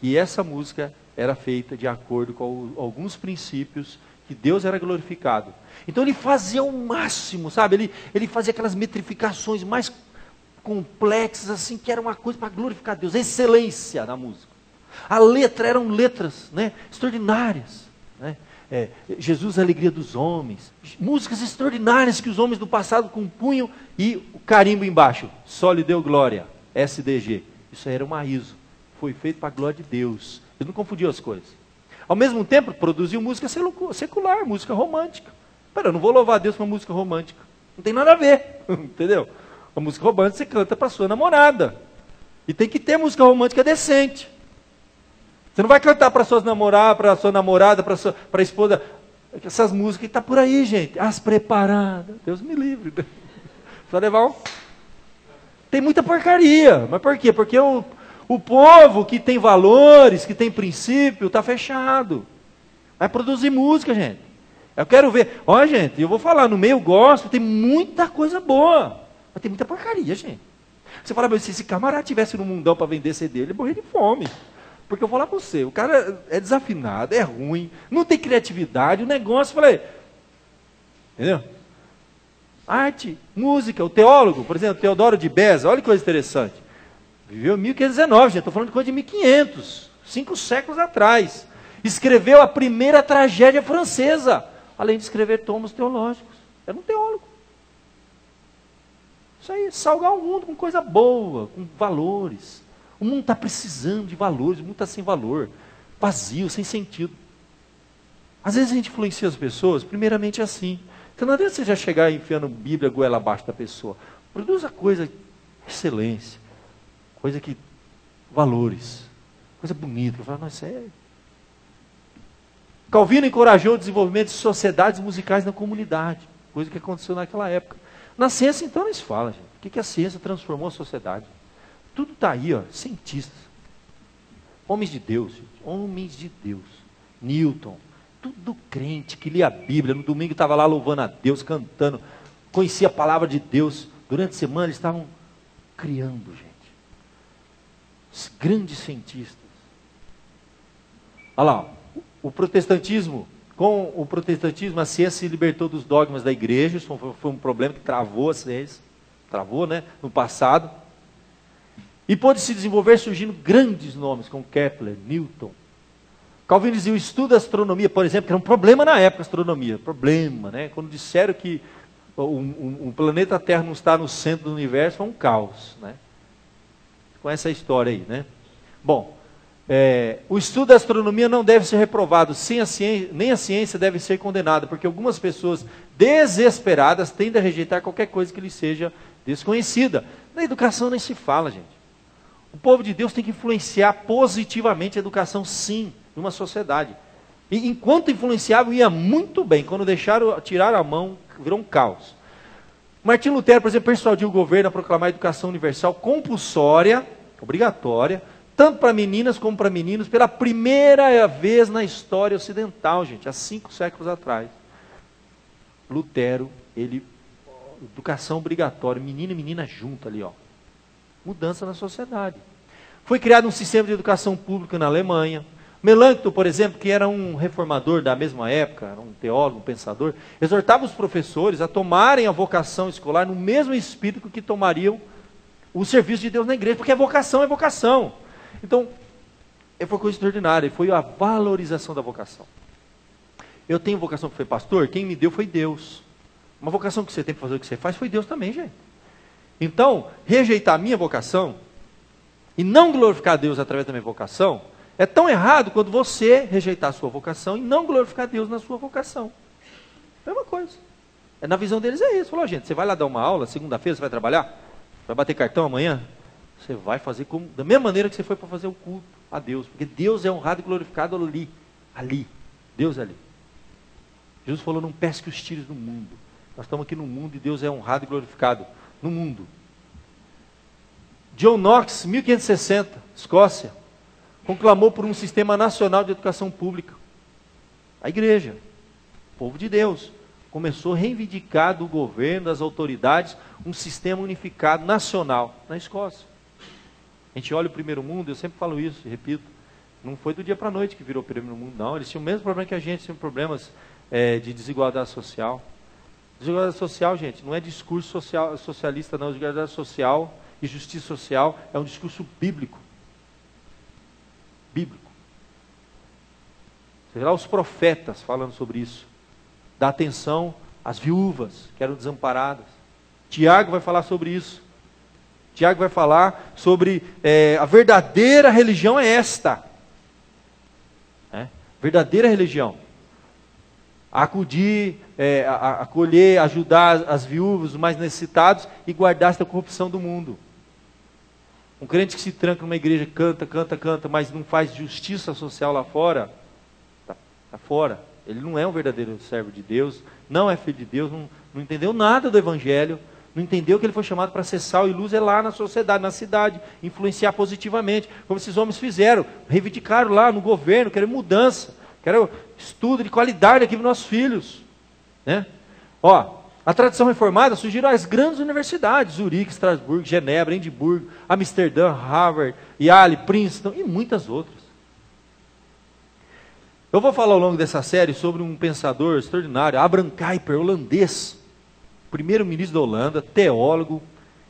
E essa música era feita de acordo com alguns princípios que Deus era glorificado. Então ele fazia o máximo, sabe? Ele fazia aquelas metrificações mais complexas, assim, que era uma coisa para glorificar Deus, excelência na música. A letra eram letras, né, extraordinárias, né? Jesus, a alegria dos homens, músicas extraordinárias que os homens do passado compunham, e o carimbo embaixo, só lhe deu glória, SDG. Isso aí era uma ISO, foi feito para a glória de Deus. Ele não confundiu as coisas. Ao mesmo tempo, produziu música secular, música romântica. Pera, eu não vou louvar a Deus com uma música romântica. Não tem nada a ver, entendeu? A música romântica você canta para sua namorada. E tem que ter música romântica decente. Você não vai cantar para suas namoradas, para sua namorada, para a esposa. Essas músicas que estão por aí, gente. As preparadas. Deus me livre. Só levar um... Tem muita porcaria. Mas por quê? Porque o povo que tem valores, que tem princípio, está fechado. Vai produzir música, gente. Eu quero ver. Ó, gente, eu vou falar, no meio gospel tem muita coisa boa. Mas tem muita porcaria, gente. Você fala, mas se esse camarada tivesse no mundão para vender CD, ele morreria de fome. Porque eu vou falar para você, o cara é desafinado, é ruim, não tem criatividade, o negócio, eu falei, entendeu? Arte, música, o teólogo, por exemplo, Teodoro de Beza, olha que coisa interessante. Viveu em 1519, gente, estou falando de coisa de 1500, 5 séculos atrás. Escreveu a primeira tragédia francesa, além de escrever tomos teológicos. Era um teólogo. Isso aí, salgar o mundo com coisa boa, com valores. O mundo está precisando de valores, o mundo está sem valor, vazio, sem sentido. Às vezes a gente influencia as pessoas, primeiramente assim. Então não adianta você já chegar enfiando Bíblia goela abaixo da pessoa. Produza coisa de excelência, coisa que... valores, coisa bonita. Fala, não, isso é... Calvino encorajou o desenvolvimento de sociedades musicais na comunidade, coisa que aconteceu naquela época. Na ciência, então, não se fala, gente. O que a ciência transformou a sociedade? Tudo está aí, ó, cientistas. Homens de Deus, gente. Homens de Deus. Newton. Tudo crente que lia a Bíblia. No domingo estava lá louvando a Deus, cantando. Conhecia a palavra de Deus. Durante a semana eles estavam criando, gente. Os grandes cientistas. Olha lá, o protestantismo. Com o protestantismo, a ciência se libertou dos dogmas da igreja. Isso foi um problema que travou a ciência. Travou, né? No passado. E pôde se desenvolver surgindo grandes nomes, como Kepler, Newton. Calvino dizia o estudo da astronomia, por exemplo, que era um problema na época, a astronomia. Problema, né? Quando disseram que o planeta Terra não está no centro do universo, foi um caos, né? Com essa história aí, né? Bom, o estudo da astronomia não deve ser reprovado, nem a ciência deve ser condenada, porque algumas pessoas desesperadas tendem a rejeitar qualquer coisa que lhes seja desconhecida. Na educação nem se fala, gente. O povo de Deus tem que influenciar positivamente a educação, sim, numa sociedade. E enquanto influenciava, ia muito bem. Quando tiraram a mão, virou um caos. Martim Lutero, por exemplo, persuadiu o governo a proclamar a educação universal compulsória, obrigatória, tanto para meninas como para meninos, pela primeira vez na história ocidental, gente, há 5 séculos atrás. Lutero, educação obrigatória, menino e menina junto ali, ó. Mudança na sociedade. Foi criado um sistema de educação pública na Alemanha. Melancton, por exemplo, que era um reformador da mesma época, era um teólogo, um pensador, exortava os professores a tomarem a vocação escolar no mesmo espírito que tomariam o serviço de Deus na igreja, porque a vocação é vocação. Então, foi coisa extraordinária, foi a valorização da vocação. Eu tenho vocação para ser pastor, quem me deu foi Deus. Uma vocação que você tem para fazer o que você faz foi Deus também, gente. Então, rejeitar a minha vocação e não glorificar a Deus através da minha vocação é tão errado quanto você rejeitar a sua vocação e não glorificar Deus na sua vocação. Mesma coisa. Na visão deles é isso. Falou, gente, você vai lá dar uma aula, segunda-feira você vai trabalhar? Vai bater cartão amanhã? Você vai fazer da mesma maneira que você foi para fazer o culto a Deus. Porque Deus é honrado e glorificado ali. Ali. Deus é ali. Jesus falou, não pesque os tiros no mundo. Nós estamos aqui no mundo e Deus é honrado e glorificado no mundo. John Knox, 1560, Escócia, conclamou por um sistema nacional de educação pública. A igreja, o povo de Deus, começou a reivindicar do governo, das autoridades, um sistema unificado nacional na Escócia. A gente olha o primeiro mundo, eu sempre falo isso, repito, não foi do dia para a noite que virou o primeiro mundo, não. Eles tinham o mesmo problema que a gente, tinham problemas de desigualdade social. Desigualdade social, gente, não é discurso socialista, não. Desigualdade social e justiça social é um discurso bíblico. Bíblico. Você vê lá os profetas falando sobre isso. Dá atenção às viúvas que eram desamparadas. Tiago vai falar sobre isso. Tiago vai falar sobre a verdadeira religião é esta. Verdadeira religião. Acudir, acolher, ajudar as viúvas, os mais necessitados e guardar esta corrupção do mundo. Um crente que se tranca numa igreja, canta, mas não faz justiça social lá fora, está fora. Ele não é um verdadeiro servo de Deus, não é filho de Deus, não entendeu nada do Evangelho, não entendeu que ele foi chamado para ser sal e luz lá na sociedade, na cidade, influenciar positivamente, como esses homens fizeram, reivindicaram lá no governo, querem mudança, querem estudo de qualidade aqui para os nossos filhos. A tradição reformada surgiram as grandes universidades, Zurique, Estrasburgo, Genebra, Edimburgo, Amsterdã, Harvard, Yale, Princeton e muitas outras. Eu vou falar ao longo dessa série sobre um pensador extraordinário, Abraham Kuyper, holandês, primeiro-ministro da Holanda, teólogo,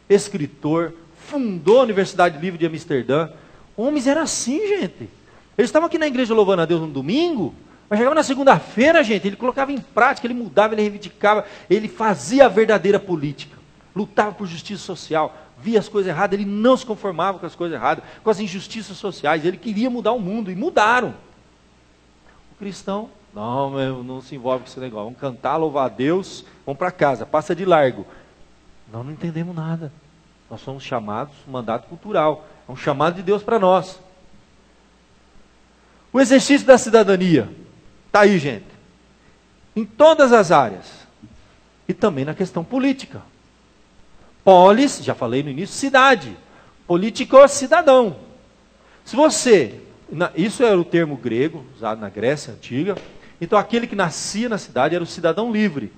escritor, fundou a Universidade Livre de Amsterdã. Homens eram assim, gente. Eles estavam aqui na igreja louvando a Deus no domingo, mas chegava na segunda-feira, gente, ele colocava em prática, ele mudava, ele reivindicava, ele fazia a verdadeira política, lutava por justiça social, via as coisas erradas, ele não se conformava com as coisas erradas, com as injustiças sociais, ele queria mudar o mundo, e mudaram. O cristão, não se envolve com esse negócio, vamos cantar, louvar a Deus, vamos para casa, passa de largo. Nós não entendemos nada, nós somos chamados, um mandato cultural, é um chamado de Deus para nós. O exercício da cidadania, está aí, gente, em todas as áreas, e também na questão política. Polis, já falei no início, cidade, político, cidadão. Se você, isso era o termo grego, usado na Grécia Antiga, então aquele que nascia na cidade era o cidadão livre,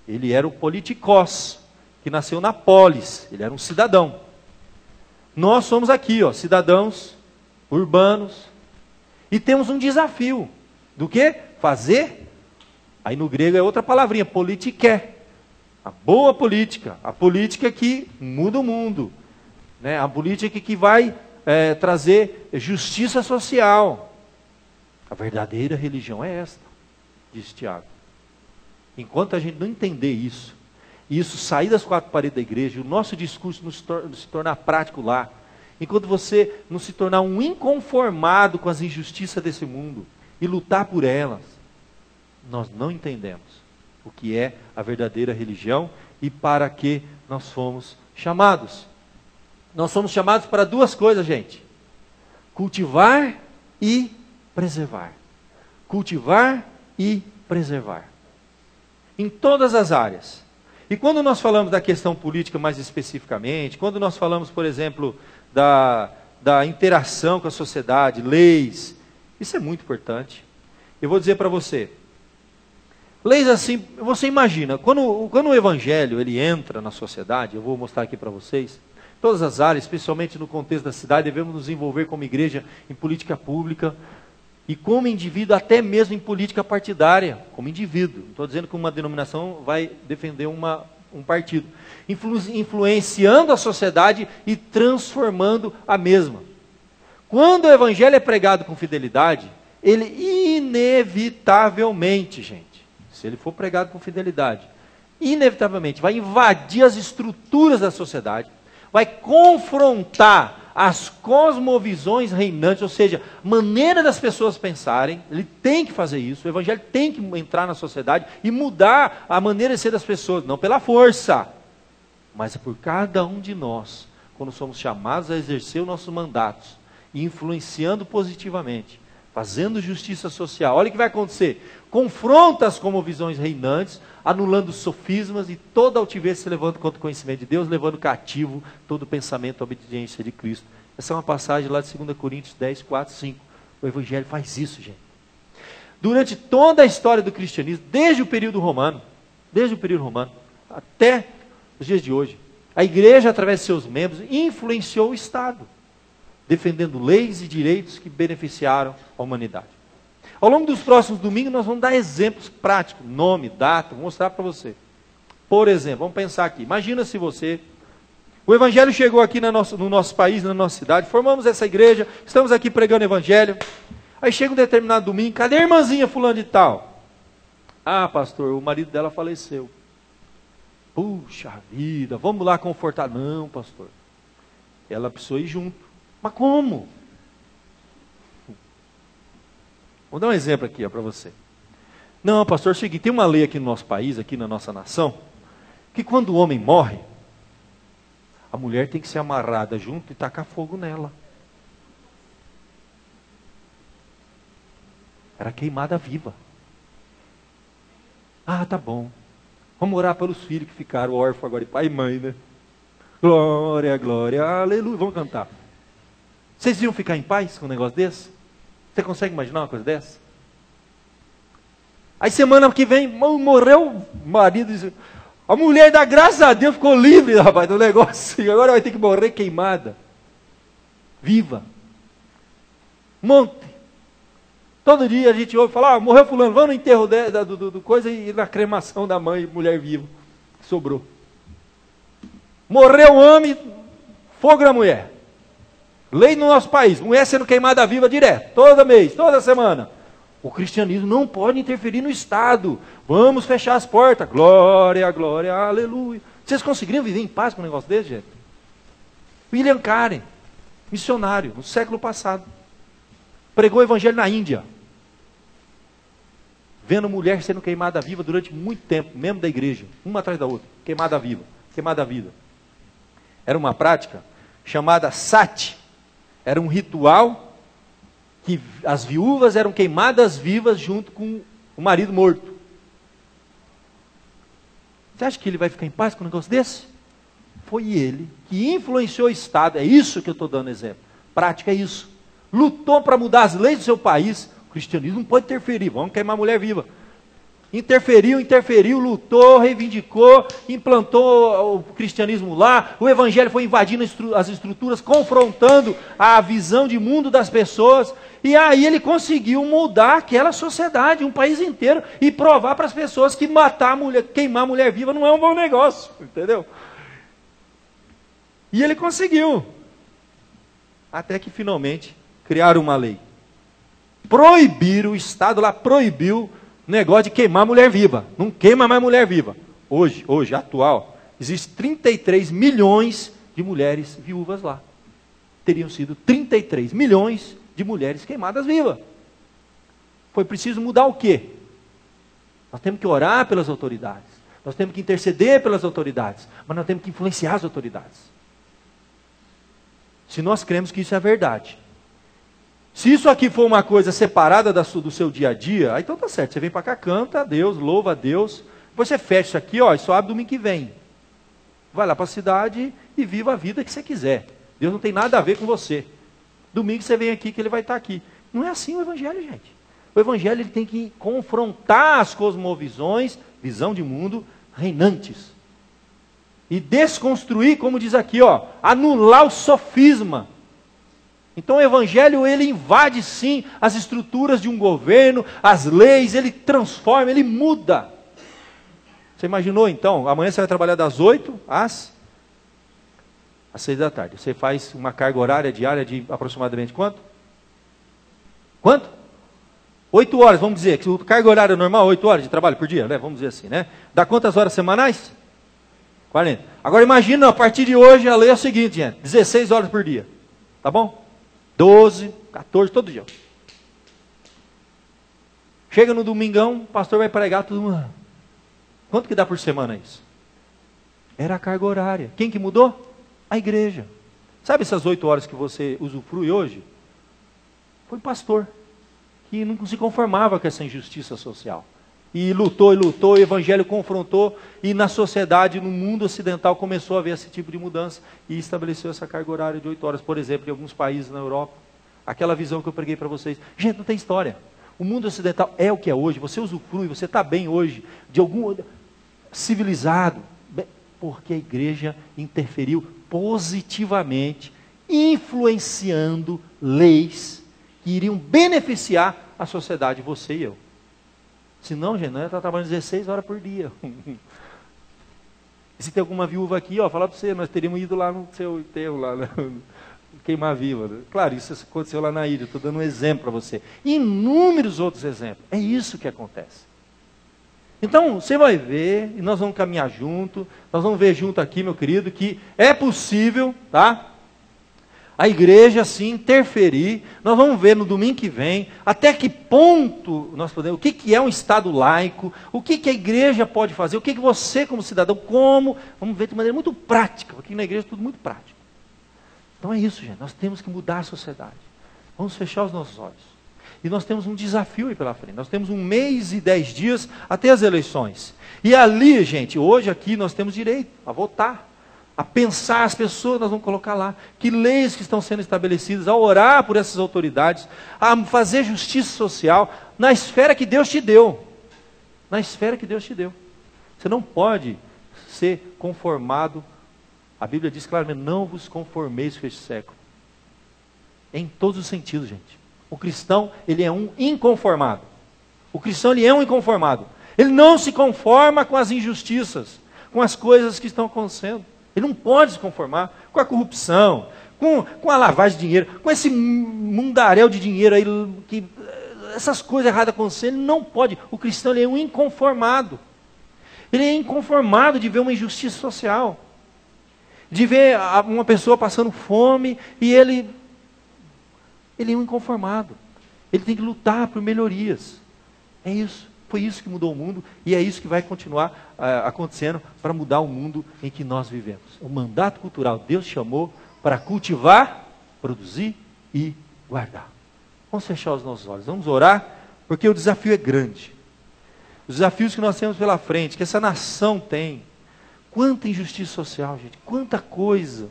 ele era o politikos, que nasceu na polis, ele era um cidadão. Nós somos aqui, cidadãos urbanos, e temos um desafio, do que? Fazer, aí no grego é outra palavrinha, politiké, a boa política, a política que muda o mundo, né? A política que vai trazer justiça social. A verdadeira religião é esta, diz Tiago. Enquanto a gente não entender isso, e isso sair das quatro paredes da igreja, o nosso discurso não se tornar prático lá, enquanto você não se tornar um inconformado com as injustiças desse mundo e lutar por elas, nós não entendemos o que é a verdadeira religião e para que nós fomos chamados. Nós somos chamados para duas coisas, gente: cultivar e preservar. Cultivar e preservar. Em todas as áreas. E quando nós falamos da questão política mais especificamente, quando nós falamos, por exemplo, da interação com a sociedade, leis, isso é muito importante. Eu vou dizer para você, leis assim, você imagina, quando o evangelho ele entra na sociedade, eu vou mostrar aqui para vocês, todas as áreas, especialmente no contexto da cidade, devemos nos envolver como igreja em política pública, e como indivíduo, até mesmo em política partidária, como indivíduo. Não estou dizendo que uma denominação vai defender um partido. Influenciando a sociedade e transformando a mesma. Quando o evangelho é pregado com fidelidade, ele inevitavelmente, gente, se ele for pregado com fidelidade, inevitavelmente vai invadir as estruturas da sociedade, vai confrontar as cosmovisões reinantes, ou seja, maneira das pessoas pensarem. Ele tem que fazer isso, o evangelho tem que entrar na sociedade e mudar a maneira de ser das pessoas, não pela força, mas é por cada um de nós, quando somos chamados a exercer os nossos mandatos, e influenciando positivamente, fazendo justiça social. Olha o que vai acontecer. Confronta as cosmovisões reinantes, anulando sofismas e toda altivez se levando contra o conhecimento de Deus, levando cativo todo o pensamento à obediência de Cristo. Essa é uma passagem lá de 2 Coríntios 10, 4, 5. O Evangelho faz isso, gente. Durante toda a história do cristianismo, desde o período romano, até os dias de hoje, a igreja, através de seus membros, influenciou o Estado, defendendo leis e direitos que beneficiaram a humanidade. Ao longo dos próximos domingos, nós vamos dar exemplos práticos, nome, data, vou mostrar para você. Por exemplo, vamos pensar aqui, imagina se o Evangelho chegou aqui no nosso país, na nossa cidade, formamos essa igreja, estamos aqui pregando o Evangelho, aí chega um determinado domingo, cadê a irmãzinha fulano de tal? Ah, pastor, o marido dela faleceu. Puxa vida, vamos lá confortar. Não, pastor, ela precisou ir junto. Mas como? Vou dar um exemplo aqui para você. Não, pastor, é o seguinte, tem uma lei aqui no nosso país, aqui na nossa nação, que quando o homem morre, a mulher tem que ser amarrada junto e tacar fogo nela. Era queimada viva. Ah, tá bom. Vamos orar pelos filhos que ficaram órfãos agora de pai e mãe, né? Glória, glória, aleluia. Vamos cantar. Vocês iam ficar em paz com um negócio desse? Você consegue imaginar uma coisa dessa? Aí semana que vem, morreu o marido. A mulher, da graças a Deus, ficou livre, rapaz, do negócio. E agora vai ter que morrer queimada. Viva. Monte. Todo dia a gente ouve falar, morreu fulano, vamos no enterro do coisa e na cremação da mãe, mulher viva, que sobrou. Morreu o homem, fogo na mulher. Lei no nosso país, mulher sendo queimada viva direto, todo mês, toda semana. O cristianismo não pode interferir no Estado. Vamos fechar as portas. Glória, glória, aleluia. Vocês conseguiriam viver em paz com um negócio desse, gente? William Carey, missionário, no século passado, pregou o evangelho na Índia, vendo mulher sendo queimada viva durante muito tempo, membro da igreja, uma atrás da outra, queimada viva, queimada viva. Era uma prática chamada sati, era um ritual que as viúvas eram queimadas vivas junto com o marido morto. Você acha que ele vai ficar em paz com um negócio desse? Foi ele que influenciou o Estado, é isso que eu estou dando exemplo. Prática é isso. Lutou para mudar as leis do seu país. O cristianismo não pode interferir, vamos queimar a mulher viva. Interferiu, lutou, reivindicou, implantou o cristianismo lá, o evangelho foi invadindo as estruturas, confrontando a visão de mundo das pessoas, e aí ele conseguiu mudar aquela sociedade, um país inteiro, e provar para as pessoas que matar a mulher, queimar a mulher viva não é um bom negócio, entendeu? E ele conseguiu, até que finalmente criaram uma lei. Proibiram, o Estado lá proibiu negócio de queimar mulher viva. Não queima mais mulher viva. Hoje, atual, existem 33 milhões de mulheres viúvas lá. Teriam sido 33 milhões de mulheres queimadas vivas. Foi preciso mudar o quê? Nós temos que orar pelas autoridades. Nós temos que interceder pelas autoridades. Mas nós temos que influenciar as autoridades. Se nós cremos que isso é verdade. Se isso aqui for uma coisa separada do seu dia a dia, aí então tá certo. Você vem para cá, canta a Deus, louva a Deus. Depois você fecha isso aqui, ó, e só abre domingo que vem. Vai lá para a cidade e viva a vida que você quiser. Deus não tem nada a ver com você. Domingo você vem aqui que ele vai estar aqui. Não é assim o evangelho, gente. O evangelho ele tem que confrontar as cosmovisões, visão de mundo, reinantes. E desconstruir, como diz aqui, ó, anular o sofisma. Então o evangelho ele invade sim as estruturas de um governo, as leis, ele transforma, ele muda. Você imaginou então, amanhã você vai trabalhar das 8 às 6 da tarde. Você faz uma carga horária diária de aproximadamente quanto? Quanto? 8 horas, vamos dizer, que o carga horária normal, 8 horas de trabalho por dia, né? Vamos dizer assim, né? Dá quantas horas semanais? 40. Agora imagina, a partir de hoje a lei é o seguinte, gente, 16 horas por dia. Tá bom? 12, 14, todo dia. Chega no domingão, o pastor vai pregar tudo. Quanto que dá por semana isso? Era a carga horária. Quem que mudou? A igreja. Sabe essas 8 horas que você usufrui hoje? Foi o pastor. que não se conformava com essa injustiça social. E lutou, o evangelho confrontou, e na sociedade, no mundo ocidental, começou a haver esse tipo de mudança, e estabeleceu essa carga horária de 8 horas, por exemplo, em alguns países na Europa. Aquela visão que eu preguei para vocês. Gente, não tem história. O mundo ocidental é o que é hoje, você usufrui, você está bem hoje, de algum civilizado, porque a igreja interferiu positivamente, influenciando leis que iriam beneficiar a sociedade, você e eu. Senão, gente, não ia estar trabalhando 16 horas por dia. E se tem alguma viúva aqui, ó, falar para você, nós teríamos ido lá no seu enterro, lá, né? Queimar viva. Claro, isso aconteceu lá na ilha, estou dando um exemplo para você. Inúmeros outros exemplos. É isso que acontece. Então, você vai ver, e nós vamos caminhar junto, nós vamos ver junto aqui, meu querido, que é possível, tá? A igreja, sim, interferir. Nós vamos ver no domingo que vem, até que ponto nós podemos, o que é um Estado laico, o que a igreja pode fazer, o que você como cidadão, como, vamos ver de maneira muito prática, porque na igreja é tudo muito prático. Então é isso, gente, nós temos que mudar a sociedade. Vamos fechar os nossos olhos. E nós temos um desafio aí pela frente. Nós temos 1 mês e 10 dias até as eleições. E ali, gente, hoje aqui nós temos direito a votar, a pensar as pessoas, nós vamos colocar lá, que leis que estão sendo estabelecidas, a orar por essas autoridades, a fazer justiça social na esfera que Deus te deu. Na esfera que Deus te deu. Você não pode ser conformado. A Bíblia diz claramente, não vos conformeis com este século. Em todos os sentidos, gente. O cristão, ele é um inconformado. O cristão, ele é um inconformado. Ele não se conforma com as injustiças, com as coisas que estão acontecendo. Ele não pode se conformar com a corrupção, com a lavagem de dinheiro, com esse mundaréu de dinheiro aí, essas coisas erradas acontecendo. Ele não pode. O cristão, ele é um inconformado. Ele é inconformado de ver uma injustiça social, de ver uma pessoa passando fome e ele é um inconformado. Ele tem que lutar por melhorias. É isso. Foi isso que mudou o mundo e é isso que vai continuar acontecendo para mudar o mundo em que nós vivemos. O mandato cultural, Deus chamou para cultivar, produzir e guardar. Vamos fechar os nossos olhos, vamos orar, porque o desafio é grande. Os desafios que nós temos pela frente, que essa nação tem. Quanta injustiça social, gente, quanta coisa.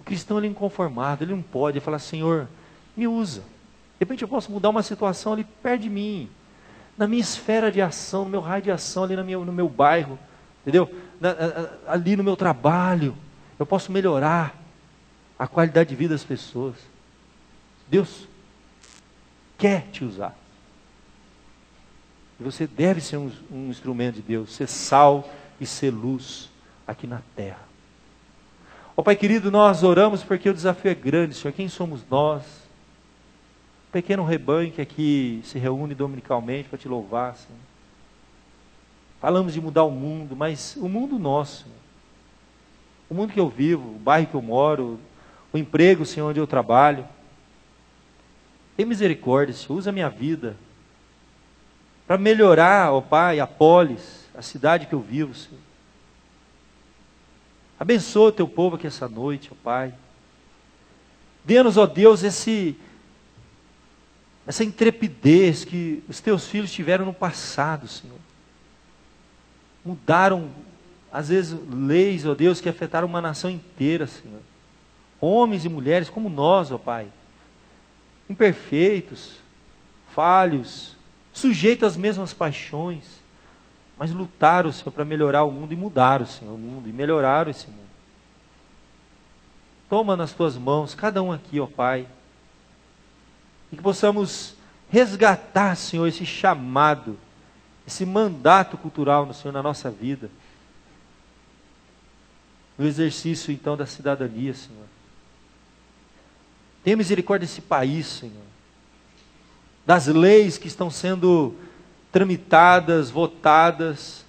O cristão, ele é inconformado, ele não pode, ele fala, Senhor, me usa. De repente eu posso mudar uma situação ali perto de mim, na minha esfera de ação, no meu raio de ação, ali no meu bairro, entendeu? Ali no meu trabalho, eu posso melhorar a qualidade de vida das pessoas. Deus quer te usar. E você deve ser um instrumento de Deus, ser sal e ser luz aqui na terra. Ó Pai querido, nós oramos porque o desafio é grande, Senhor. Quem somos nós? Pequeno rebanho que aqui se reúne dominicalmente para te louvar, Senhor. Falamos de mudar o mundo, mas o mundo nosso, Senhor. O mundo que eu vivo, o bairro que eu moro, o emprego, Senhor, onde eu trabalho. Tem misericórdia, Senhor, usa a minha vida para melhorar, ó Pai, a polis, a cidade que eu vivo, Senhor. Abençoa o teu povo aqui essa noite, ó Pai. Dê-nos, ó Deus, essa intrepidez que os teus filhos tiveram no passado, Senhor. Mudaram, às vezes, leis, ó Deus, que afetaram uma nação inteira, Senhor. Homens e mulheres como nós, ó Pai. Imperfeitos, falhos, sujeitos às mesmas paixões, mas lutaram, Senhor, para melhorar o mundo e mudaram, Senhor, o mundo e melhoraram esse mundo. Toma nas tuas mãos, cada um aqui, ó Pai, e que possamos resgatar, Senhor, esse chamado, esse mandato cultural, Senhor, na nossa vida, no exercício, então, da cidadania, Senhor. Tenha misericórdia desse país, Senhor, das leis que estão sendo tramitadas, votadas.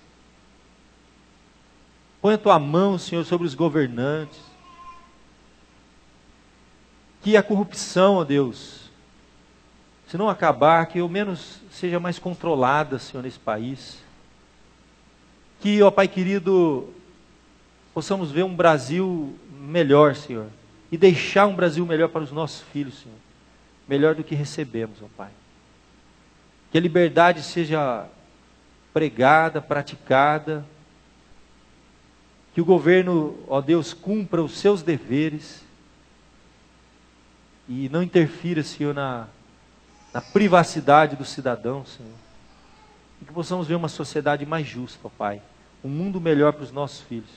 Põe a tua mão, Senhor, sobre os governantes. Que a corrupção, ó Deus, se não acabar, que ao menos seja mais controlada, Senhor, nesse país. Que, ó Pai querido, possamos ver um Brasil melhor, Senhor, e deixar um Brasil melhor para os nossos filhos, Senhor, melhor do que recebemos, ó Pai. Que a liberdade seja pregada, praticada. Que o governo, ó Deus, cumpra os seus deveres. E não interfira, Senhor, na privacidade do cidadão, Senhor. E que possamos ver uma sociedade mais justa, ó Pai. Um mundo melhor para os nossos filhos.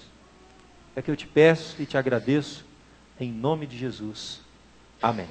É que eu te peço e te agradeço, em nome de Jesus. Amém.